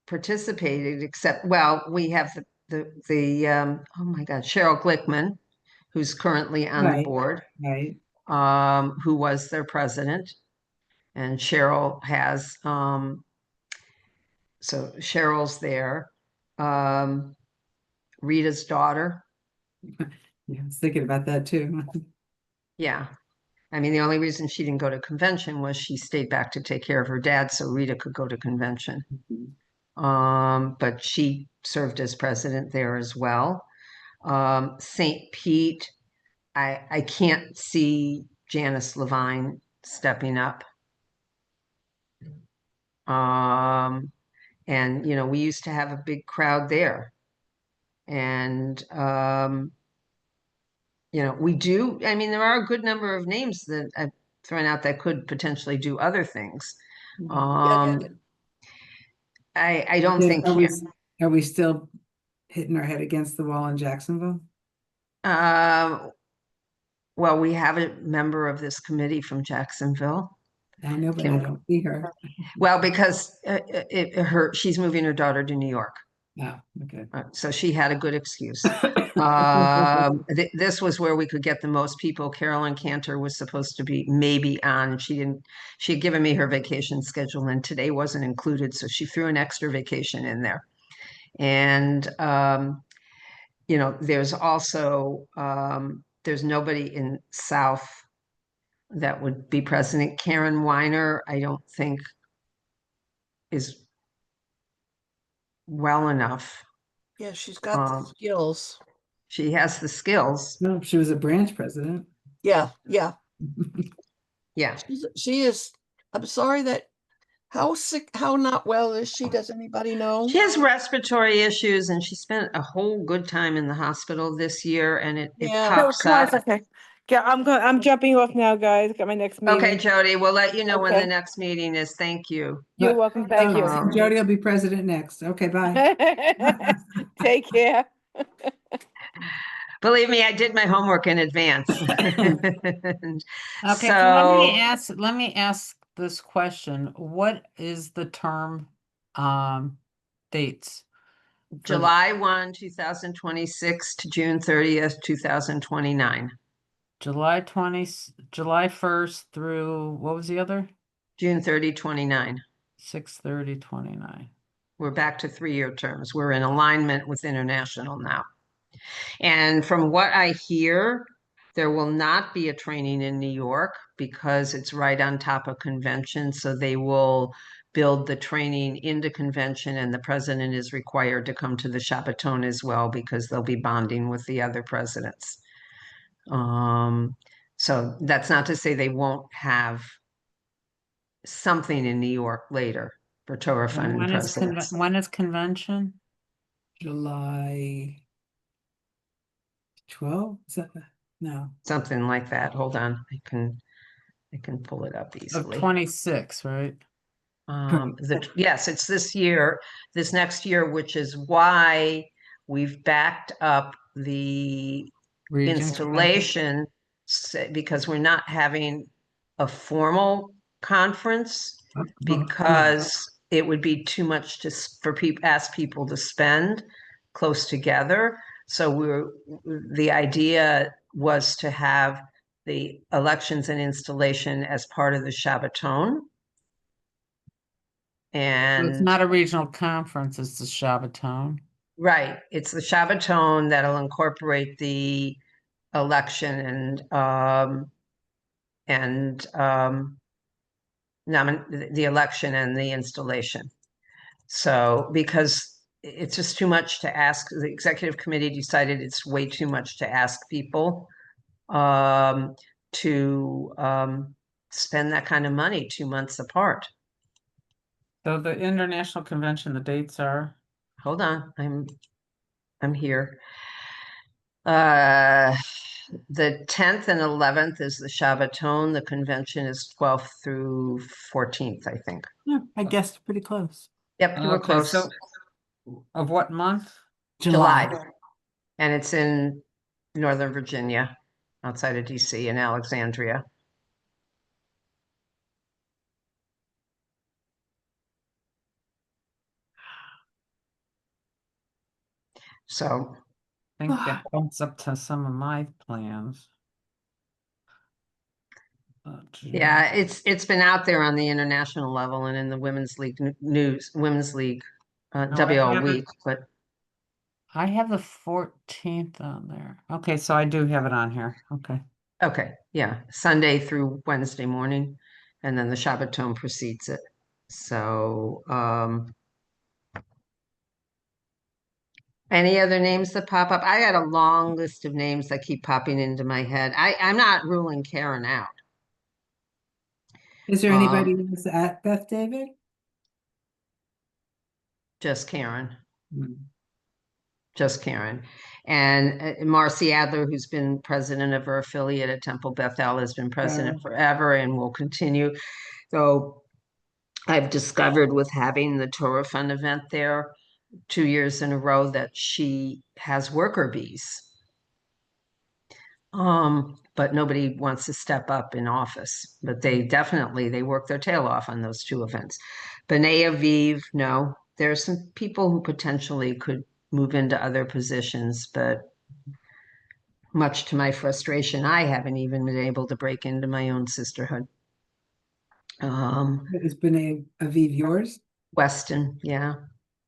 participated except, well, we have the oh my God, Cheryl Glickman, who's currently on the Right. board, Right. who was their president. And Cheryl has, so Cheryl's there. Rita's daughter. Yeah, I was thinking about that too. Yeah. I mean, the only reason she didn't go to convention was she stayed back to take care of her dad so Rita could go to convention. But she served as president there as well. St. Pete, I can't see Janice Levine stepping up. And you know, we used to have a big crowd there. And you know, we do, I mean, there are a good number of names that I've thrown out that could potentially do other things. Yeah, I don't Yeah, think are we still hitting our head against the wall in Jacksonville? well, we have a member of this committee from Jacksonville. I know, but I Kim- don't see her. Well, because she's moving her daughter to New York. Oh, okay. So she had a good excuse. This was where we could get the most people. Carolyn Cantor was supposed to be maybe on. She had given me her vacation schedule and today wasn't included. So she threw an extra vacation in there. And, you know, there's also, there's nobody in South that would be president. Karen Weiner, I don't think is well enough. Yeah, she's got the skills. She has the skills. No, she was a branch president. Yeah, yeah. Yeah. She is, I'm sorry that, how sick, how not well is she? Does anybody know? She has respiratory issues and she spent a whole good time in the hospital this year and it Yeah. No, pops come on a up. second. Yeah, I'm jumping off now, guys. Got my next meeting. Okay, Jody, we'll let you know when the Okay. next meeting is. Thank you. You're welcome. Thank you. Jody will be president next. Okay, bye. Take care. Believe me, I did my homework in advance. Okay, so let me ask this question. What is the term dates? July 1, 2026 to June 30th, 2029. July 1st through, what was the other? June 30, 29. 6/30/29. We're back to 3-year terms. We're in alignment with international now. And from what I hear, there will not be a training in New York because it's right on top of convention. So they will build the training into convention and the president is required to come to the Chabaton as well because they'll be bonding with the other presidents. So that's not to say they won't have something in New York later for Torah Fund and presidents. When is convention? July 12? Is that no? Something like that. Hold on, I can pull it up Of easily. 26, right? Yes, it's this year, this next year, which is why we've backed up the Region installation because we're not having a formal conference because it would be too much for people, ask people to spend close together. So the idea was to have the elections and installation as part of the Chabaton. So And it's not a regional conference, it's the Chabaton. right, it's the Chabaton that'll incorporate the election and the election and the installation. So because it's just too much to ask, the executive committee decided it's way too much to ask people to spend that kind of money 2 months apart. So the international convention, the dates are? Hold on, I'm here. The 10th and 11th is the Chabaton. The convention is 12th through 14th, I think. Yeah, I guessed pretty close. Yep, you were Okay, close. so of what month? July. And it's in Northern Virginia, outside of DC in Alexandria. So I think that bumps up to some of my plans. yeah, it's been out there on the international level and in the Women's League news, Women's League W all week, but I have the 14th on there. Okay, so I do have it on here. Okay. okay, yeah, Sunday through Wednesday morning, and then the Chabaton precedes it. So Any other names that pop up? I got a long list of names that keep popping into my head. I'm not ruling Karen out. Is there Um, anybody else at Beth David? Just Karen. Hmm. Just Karen. And Marcy Adler, who's been president of her affiliate at Temple Bethel, has been president forever and will continue. So I've discovered with having the Torah Fund event there 2 years in a row that she has worker bees. But nobody wants to step up in office, but they work their tail off on those two events. B'nai Aviv, no, there's some people who potentially could move into other positions, but much to my frustration, I haven't even been able to break into my own sisterhood. Is B'nai Aviv yours? Weston, yeah.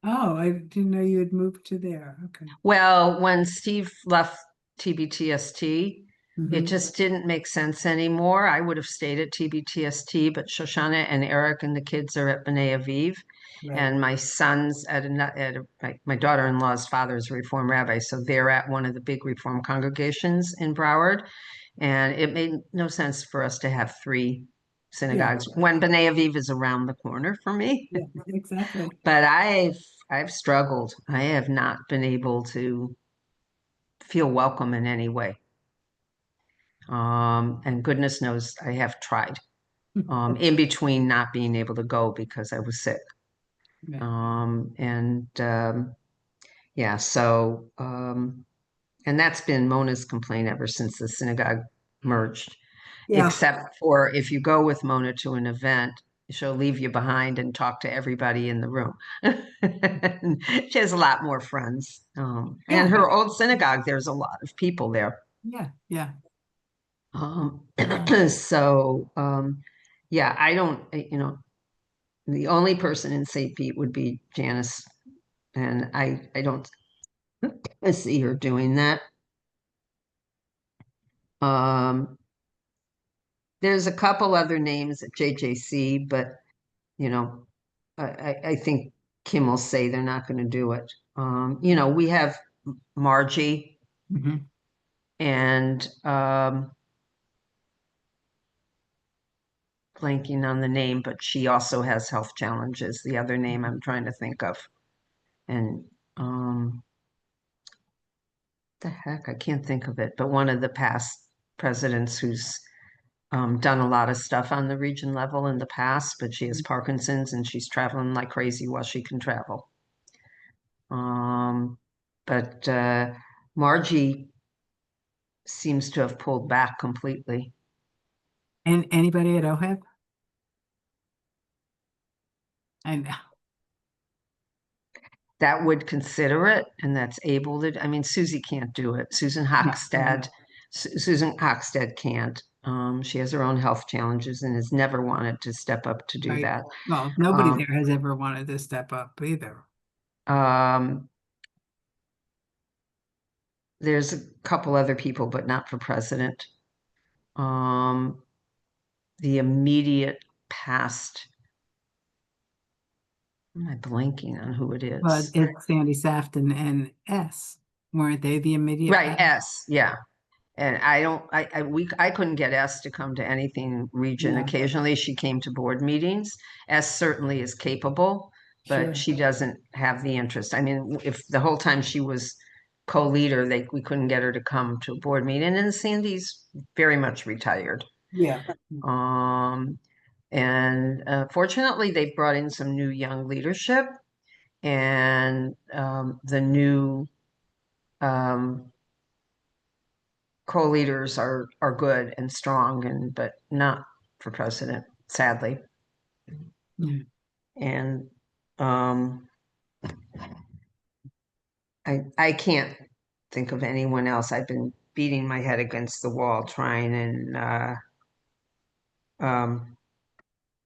Oh, I didn't know you had moved to there. Okay. Well, when Steve left TBTST, it Mhm. just didn't make sense anymore. I would have stayed at TBTST, but Shoshana and Eric and the kids are at B'nai Aviv. Right. And my son's my daughter-in-law's father is a Reform rabbi, so they're at one of the big Reform congregations in Broward. And it made no sense for us to have three synagogues when B'nai Aviv is around the corner for me. Yeah, exactly. But I've struggled. I have not been able to feel welcome in any way. And goodness knows I have tried. In between not being able to go because I was sick. Yeah. Yeah, so and that's been Mona's complaint ever since the synagogue merged. Yeah. Except for if you go with Mona to an event, she'll leave you behind and talk to everybody in the room. She has a lot more friends. Yeah. And her old synagogue, there's a lot of people there. Yeah. Yeah. So yeah, I don't, the only person in St. Pete would be Janice, and I don't see her doing that. There's a couple other names at JJC, but I think Kim will say they're not going to do it. We have Margie Mhm. and blanking on the name, but she also has health challenges. The other name I'm trying to think of. And the heck, I can't think of it, but one of the past presidents who's done a lot of stuff on the region level in the past, but she has Parkinson's and she's traveling like crazy while she can travel. But Margie seems to have pulled back completely. And anybody at OHEB? I know. That would consider it, and that's able to. I mean, Susie can't do it. Susan Hochstad can't. She has her own health challenges and has never wanted to step up to do Right. that. Well, nobody there has ever wanted to step up either. There's a couple other people, but not for president. The immediate past. Am I blanking on who it is? But it's Sandy Safton and S. Weren't they the immediate? Right, S, yeah. And I couldn't get S to come to anything region. Yeah. Occasionally she came to board meetings. S certainly is capable, but Sure. she doesn't have the interest. I mean, if the whole time she was co-leader, we couldn't get her to come to a board meeting, and Sandy's very much retired. Yeah. And fortunately, they've brought in some new young leadership, and the new co-leaders are good and strong, but not for president, sadly. Yeah. And I can't think of anyone else. I've been beating my head against the wall trying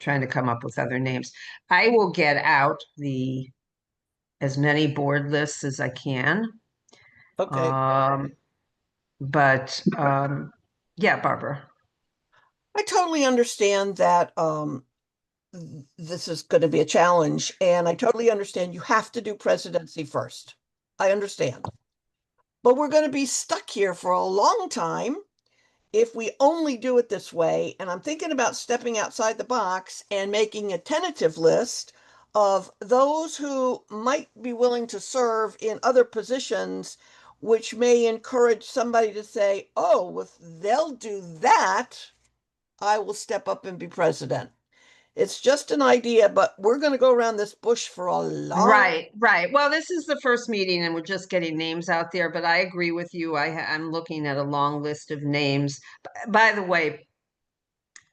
to come up with other names. I will get out as many board lists as I can. Okay. But yeah, Barbara. I totally understand that this is going to be a challenge, and I totally understand you have to do presidency first. I understand. But we're going to be stuck here for a long time if we only do it this way. And I'm thinking about stepping outside the box and making a tentative list of those who might be willing to serve in other positions, which may encourage somebody to say, oh, if they'll do that, I will step up and be president. It's just an idea, but we're going to go around this bush for a long. Right, right. Well, this is the first meeting and we're just getting names out there, but I agree with you. I'm looking at a long list of names. By the way,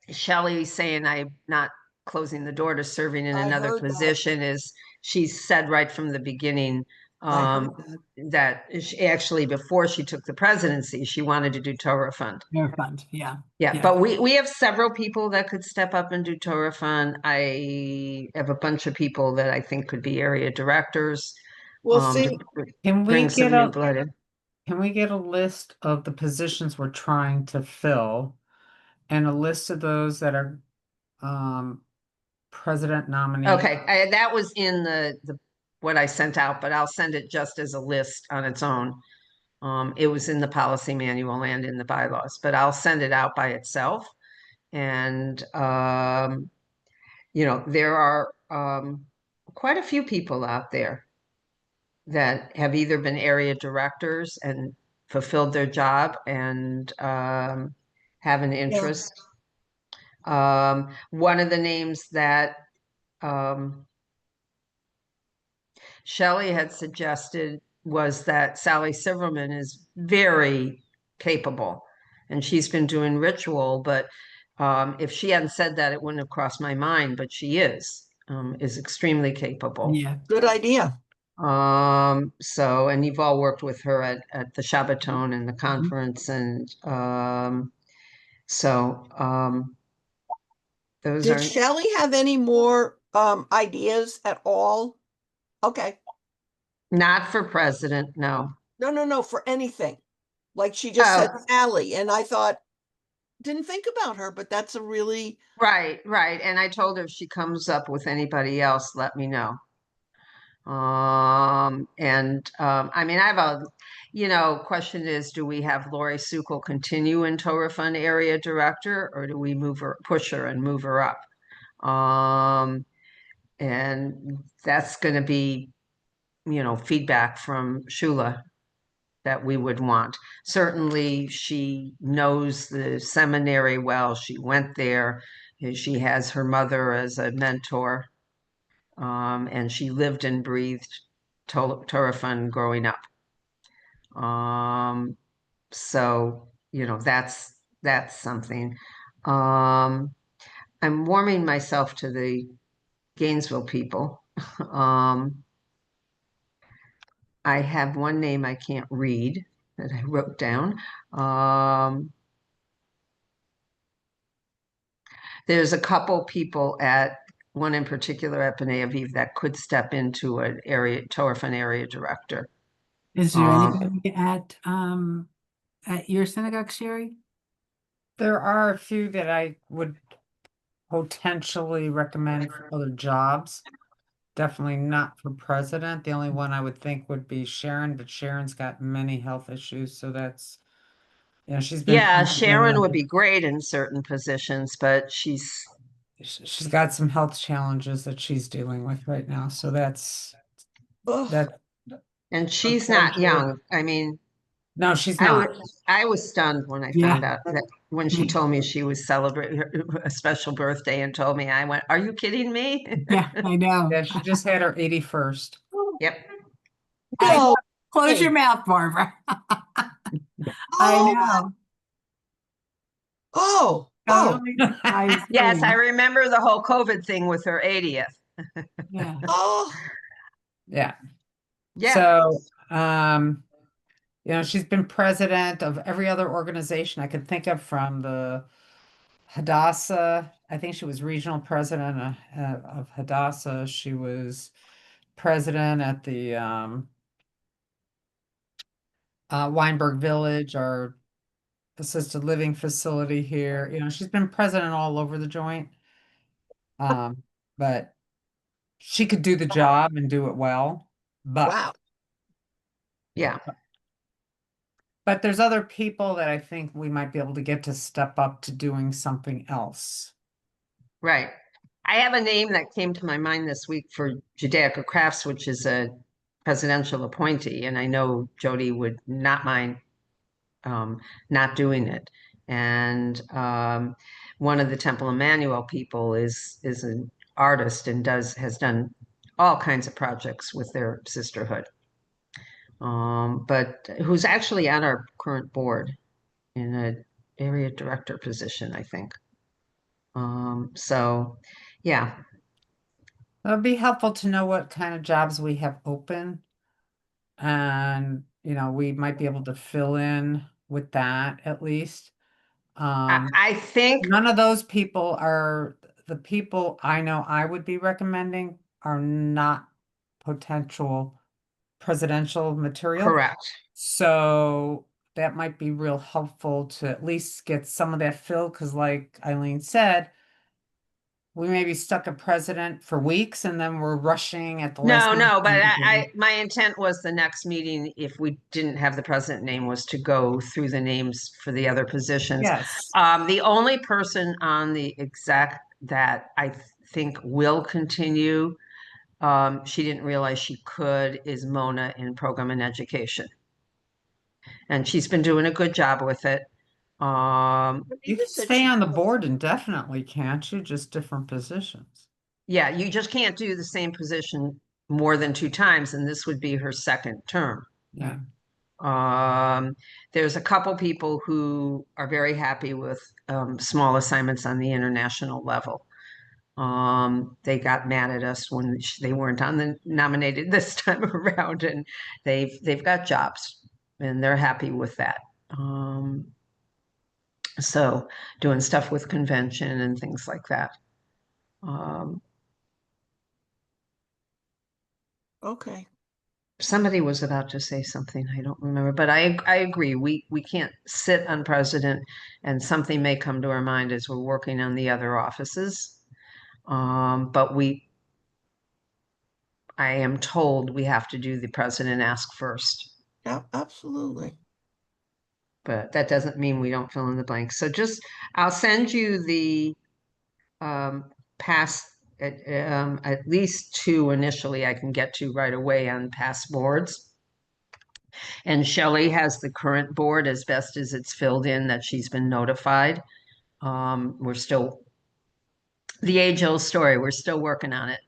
Shelley saying I'm not closing the door to serving in I another heard that. position is, she said right from the beginning, I heard that she, actually before she took the presidency, she wanted to do Torah Fund. Fair fund, yeah. Yeah, but we have several people that could step up and do Torah Fund. I have a bunch of people that I think could be area directors. We'll to see. Can we bring some get new a, blood in. can we get a list of the positions we're trying to fill and a list of those that are president nominee? Okay, that was in the what I sent out, but I'll send it just as a list on its own. It was in the policy manual and in the bylaws, but I'll send it out by itself. And there are quite a few people out there that have either been area directors and fulfilled their job and have an interest. One of the names that Shelley had suggested was that Sally Silverman is very capable and she's been doing ritual, but if she hadn't said that, it wouldn't have crossed my mind, but she is extremely capable. Yeah. Good idea. So, and you've all worked with her at the Shabbaton and the conference, and those Did are Shelley have any more ideas at all? Okay. not for president, no. No, for anything. Like she just said Oh. Sally, and I thought, didn't think about her, but that's a really Right. And I told her if she comes up with anybody else, let me know. I mean, I have question is, do we have Lori Sukol continue in Torah Fund area director, or do we push her and move her up? And that's going to be, feedback from Shula that we would want. Certainly, she knows the seminary well. She went there. She has her mother as a mentor. And she lived and breathed Torah Fund growing up. So, that's something. I'm warming myself to the Gainesville people. I have one name I can't read that I wrote down. There's a couple people one in particular at B'nai Aviv that could step into an Torah Fund area director. Is there anybody at your synagogue, Sherry? There are a few that I would potentially recommend for other jobs. Definitely not for president. The only one I would think would be Sharon, but Sharon's got many health issues, so that's, she's been. Yeah, Sharon would be great in certain positions, but she's got some health challenges that she's dealing with right now, so that's that. And she's not young. I mean, no, she's not. I was stunned when I found out that when she told me she was celebrating a special birthday and told me, I went, "Are you kidding me?" Yeah, I know. Yeah, she just had her 81st. Yep. Close your mouth, Barbara. I know. Oh. Yes, I remember the whole COVID thing with her 80th. Yeah. Oh. Yeah. Yeah. So, she's been president of every other organization I could think of, from the Hadassah. I think she was regional president of Hadassah. She was president at the Weinberg Village, our assisted living facility here. She's been president all over the joint. But she could do the job and do it well. But Wow. Yeah, But there's other people that I think we might be able to get to step up to doing something else. right. I have a name that came to my mind this week for Judaica Crafts, which is a presidential appointee, and I know Jody would not mind not doing it. And one of the Temple Emmanuel people is an artist and has done all kinds of projects with their sisterhood. But who's actually on our current board in an area director position, I think. So yeah, It'd be helpful to know what kind of jobs we have open. And, we might be able to fill in with that at least. I think None of those people are, the people I know I would be recommending are not potential presidential material. correct. So that might be real helpful to at least get some of that filled, because like Eileen said, we may be stuck at president for weeks and then we're rushing at the last. No, but minute. my intent was the next meeting, if we didn't have the president name, was to go through the names for the other positions. Yes. The only person on the exec that I think will continue, she didn't realize she could, is Mona in program and education. And she's been doing a good job with it. You can stay on the board indefinitely, can't you? Just different positions. Yeah, you just can't do the same position more than 2 times, and this would be her second term. Yeah. There's a couple people who are very happy with small assignments on the international level. They got mad at us when they weren't on the nominated this time around, and they've got jobs and they're happy with that. So doing stuff with convention and things like that. Okay. Somebody was about to say something, I don't remember, but I agree. We can't sit on president, and something may come to our mind as we're working on the other offices. But I am told we have to do the president ask first, Yeah, absolutely. but that doesn't mean we don't fill in the blanks. So I'll send you the past, at least 2 initially I can get to right away on past boards. And Shelley has the current board as best as it's filled in that she's been notified. We're still, the age-old story, we're still working on it.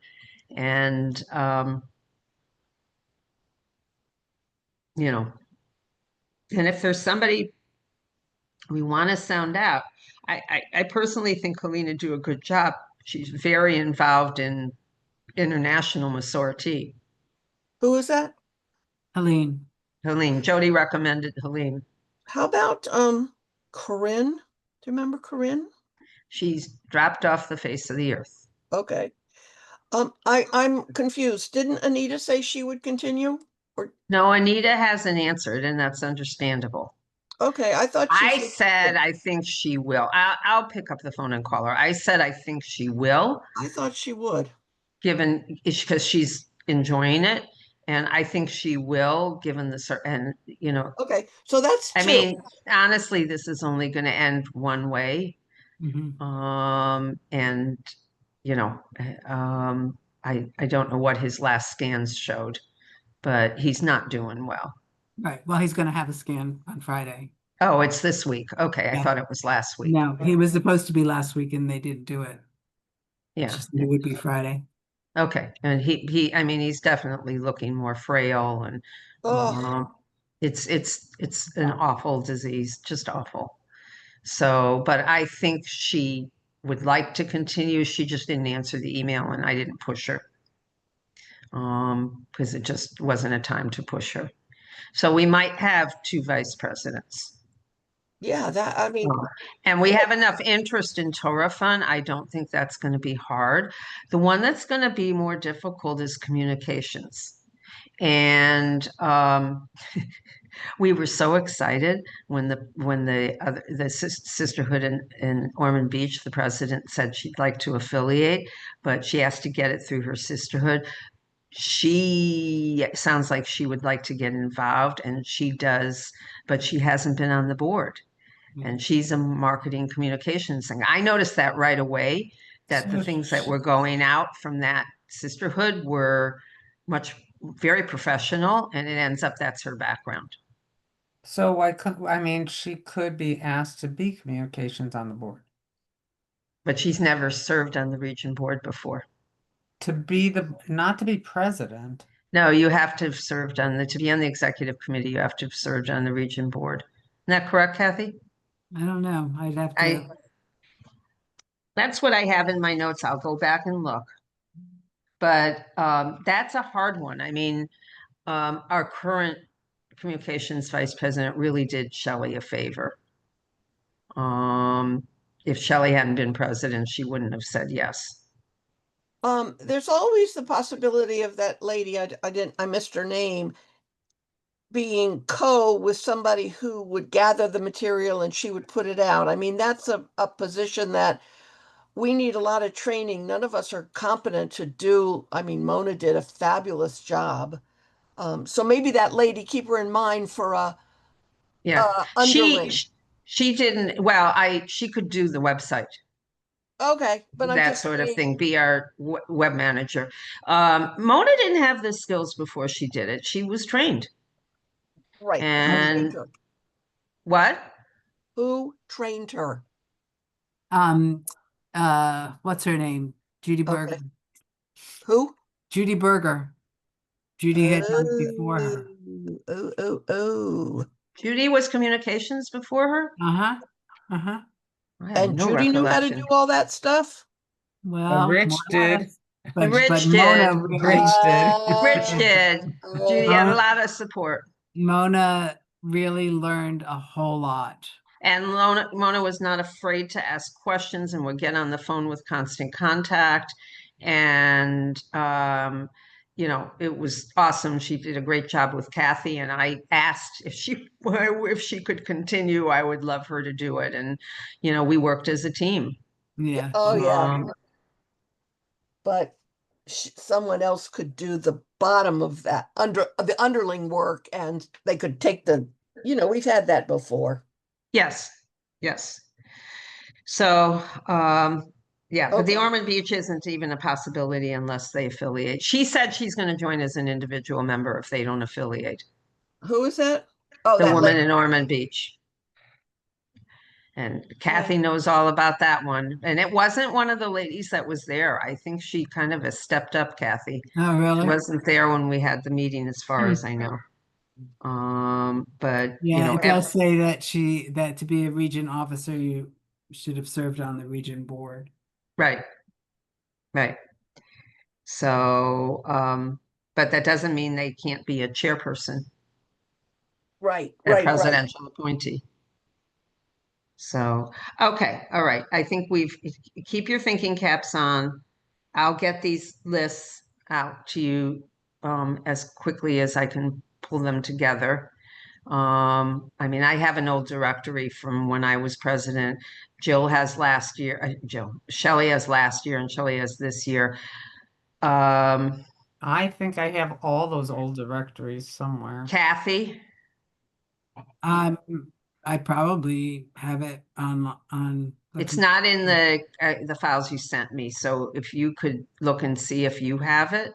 And, and if there's somebody we want to sound out, I personally think Helena do a good job. She's very involved in international Masorti. Who is that? Helene. Helene, Jody recommended Helene. How about Corinne? Do you remember Corinne? She's dropped off the face of the earth. Okay. I'm confused. Didn't Anita say she would continue? Or No, Anita hasn't answered, and that's understandable. okay, I thought I said I think she will. I'll pick up the phone and call her. I said I think she will, I thought she would. given because she's enjoying it, and I think she will, given the and Okay, so that's I two. mean, honestly, this is only going to end one way. Mhm. And I don't know what his last scans showed, but he's not doing well. Right. Well, he's going to have a scan on Friday. Oh, it's this week. Okay, I Yeah. thought it was last week. No, he was supposed to be last week and they didn't do it. Yeah. Just it would be Friday. Okay, and I mean, he's definitely looking more frail, and Oh, it's an awful disease, just awful. So, but I think she would like to continue. She just didn't answer the email, and I didn't push her. Because it just wasn't a time to push her. So we might have 2 vice presidents. yeah, I mean, And we have enough interest in Torah Fund. I don't think that's going to be hard. The one that's going to be more difficult is communications. And we were so excited when the sisterhood in Ormond Beach, the president said she'd like to affiliate, but she has to get it through her sisterhood. she it sounds like she would like to get involved, and she does, but she hasn't been on the board. And she's a marketing communications thing. I noticed that right away, that the So things that were going out from that sisterhood were very professional, and it ends up that's her background. So why could, I mean, she could be asked to be communications on the board. But she's never served on the region board before. To be not to be president. No, you have to have served to be on the executive committee, you have to have served on the region board. Isn't that correct, Kathy? I don't know. I'd have to, That's what I have in my notes. I'll go back and look. But that's a hard one. I mean, our current communications vice president really did Shelley a favor. If Shelley hadn't been president, she wouldn't have said yes. There's always the possibility of that lady, I missed her name, being with somebody who would gather the material and she would put it out. I mean, that's a position that we need a lot of training. None of us are competent to do. I mean, Mona did a fabulous job. So maybe that lady, keep her in mind for Yeah, underling. she didn't. Well, she could do the website, Okay, but I'm that just sort of saying, thing. Be our web manager. Mona didn't have the skills before she did it. She was trained. right? Who trained And her? what? Who trained her? um, what's her name? Judy Berger. Okay. Who? Judy Berger. Judy had done it before her. Oh. Judy was communications before her? Uh-huh. Uh-huh. I have And no Judy knew how to recollection. do all that stuff? Well, Rich more or did. less. But Rich Mona did. really, Rich did. Rich did. Judy had a lot of support. Mona really learned a whole lot. And Mona was not afraid to ask questions and would get on the phone with Constant Contact. And, it was awesome. She did a great job with Kathy. And I asked if she could continue, I would love her to do it. And, we worked as a team. Yeah. Oh, yeah. Um, But someone else could do the bottom of that the underling work, and they could take we've had that before. Yes, yes. So, yeah, but the Okay. Ormond Beach isn't even a possibility unless they affiliate. She said she's going to join as an individual member if they don't affiliate. Who is that? Oh, The that woman lady. in Ormond Beach. And Kathy knows all about that one. And it wasn't one of the ladies that was there. I think she kind of has stepped up, Kathy. Oh, She really? wasn't there when we had the meeting, as far Hmm. as I know. But Yeah, it does say that to be a region officer, you should have served on the region board. right. So, but that doesn't mean they can't be a chairperson, Right. a presidential appointee. So, okay, all right. I think keep your thinking caps on. I'll get these lists out to you as quickly as I can pull them together. I mean, I have an old directory from when I was president. Shelley has last year, and Shelley has this year. I think I have all those old directories somewhere. Kathy, I probably have it on. it's not in the files you sent me. So if you could look and see if you have it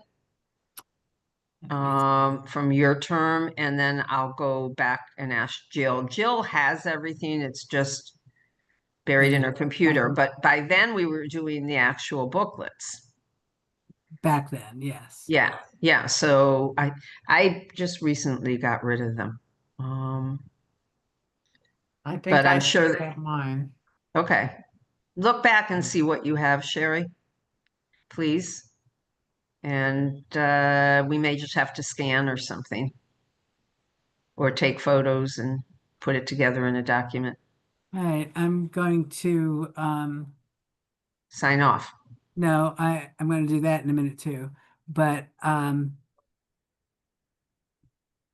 from your term, and then I'll go back and ask Jill. Jill has everything. It's just buried in her computer. But by then we were doing the actual booklets. Back then, yes. Yeah. So I just recently got rid of them. I think But I I'm sure still have mine. Okay. Look back and see what you have, Sherry, please. And we may just have to scan or something, or take photos and put it together in a document. All right, I'm going to Sign off. no, I'm going to do that in a minute too. But I'm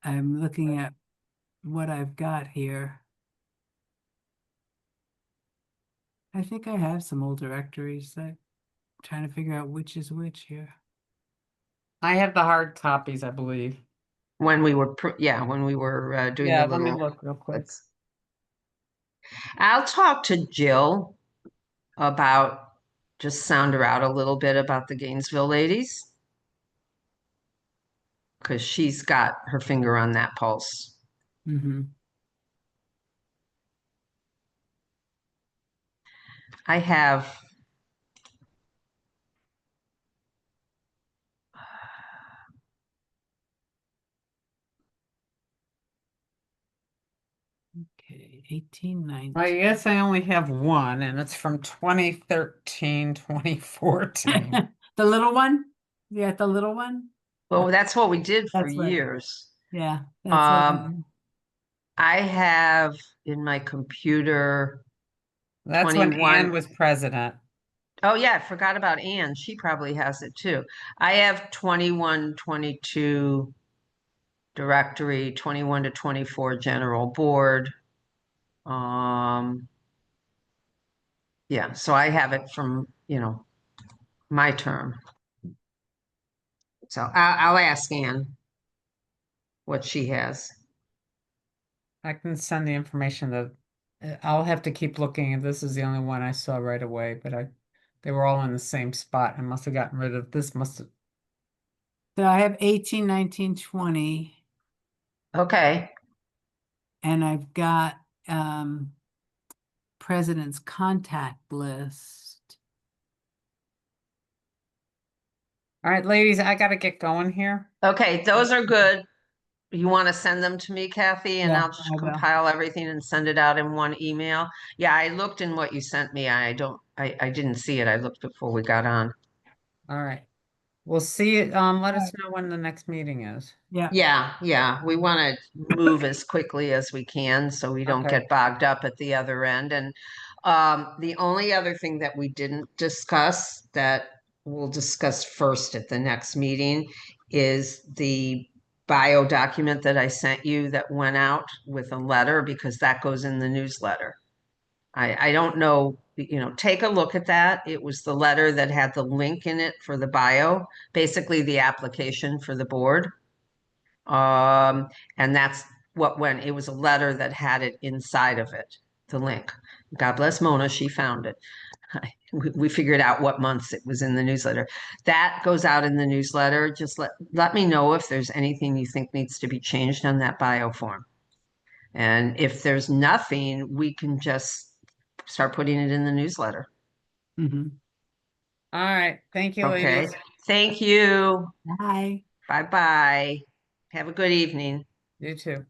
looking at what I've got here. I think I have some old directories that I'm trying to figure out which is which here. I have the hard copies, I believe. when we were, when we were doing Yeah, the let me little. look real quick. I'll talk to Jill about, just sound her out a little bit about the Gainesville ladies. Because she's got her finger on that pulse. Mm-hmm. I have, Okay, 18, 19. I guess I only have one, and it's from 2013, 2014. The little one? Yeah, the little one? well, that's what we did for That's what- years. Yeah, that's what. I have in my computer, That's when 21. Ann was president. Oh yeah, I forgot about Anne. She probably has it too. I have 21, 22 directory, 21 to 24 general board. Yeah, so I have it from, my term. So I'll ask Anne what she has. I can send the information that I'll have to keep looking, and this is the only one I saw right away, but they were all in the same spot. I must have gotten rid of this. So I have 18, 19, 20, Okay. and I've got president's contact list. All right, ladies, I gotta get going here. Okay, those are good. You want to send them to me, Kathy, and Yeah, I'll just I will. compile everything and send it out in one email. Yeah, I looked in what you sent me. I didn't see it. I looked before we got on. All right. We'll see it. Let us right. know when the next meeting is. Yeah. Yeah, we want to move as quickly as we can so we don't Okay. get bogged up at the other end. And the only other thing that we didn't discuss that we'll discuss first at the next meeting is the bio document that I sent you that went out with a letter, because that goes in the newsletter. I don't know, take a look at that. It was the letter that had the link in it for the bio, basically the application for the board. And that's what went, it was a letter that had it inside of it, the link. God bless Mona, she found it. We figured out what months it was in the newsletter. That goes out in the newsletter. Just let me know if there's anything you think needs to be changed on that bio form. And if there's nothing, we can just start putting it in the newsletter. Mm-hmm. All right. Thank you, Okay. ladies. Thank you. Bye. Bye-bye. Have a good evening. You too.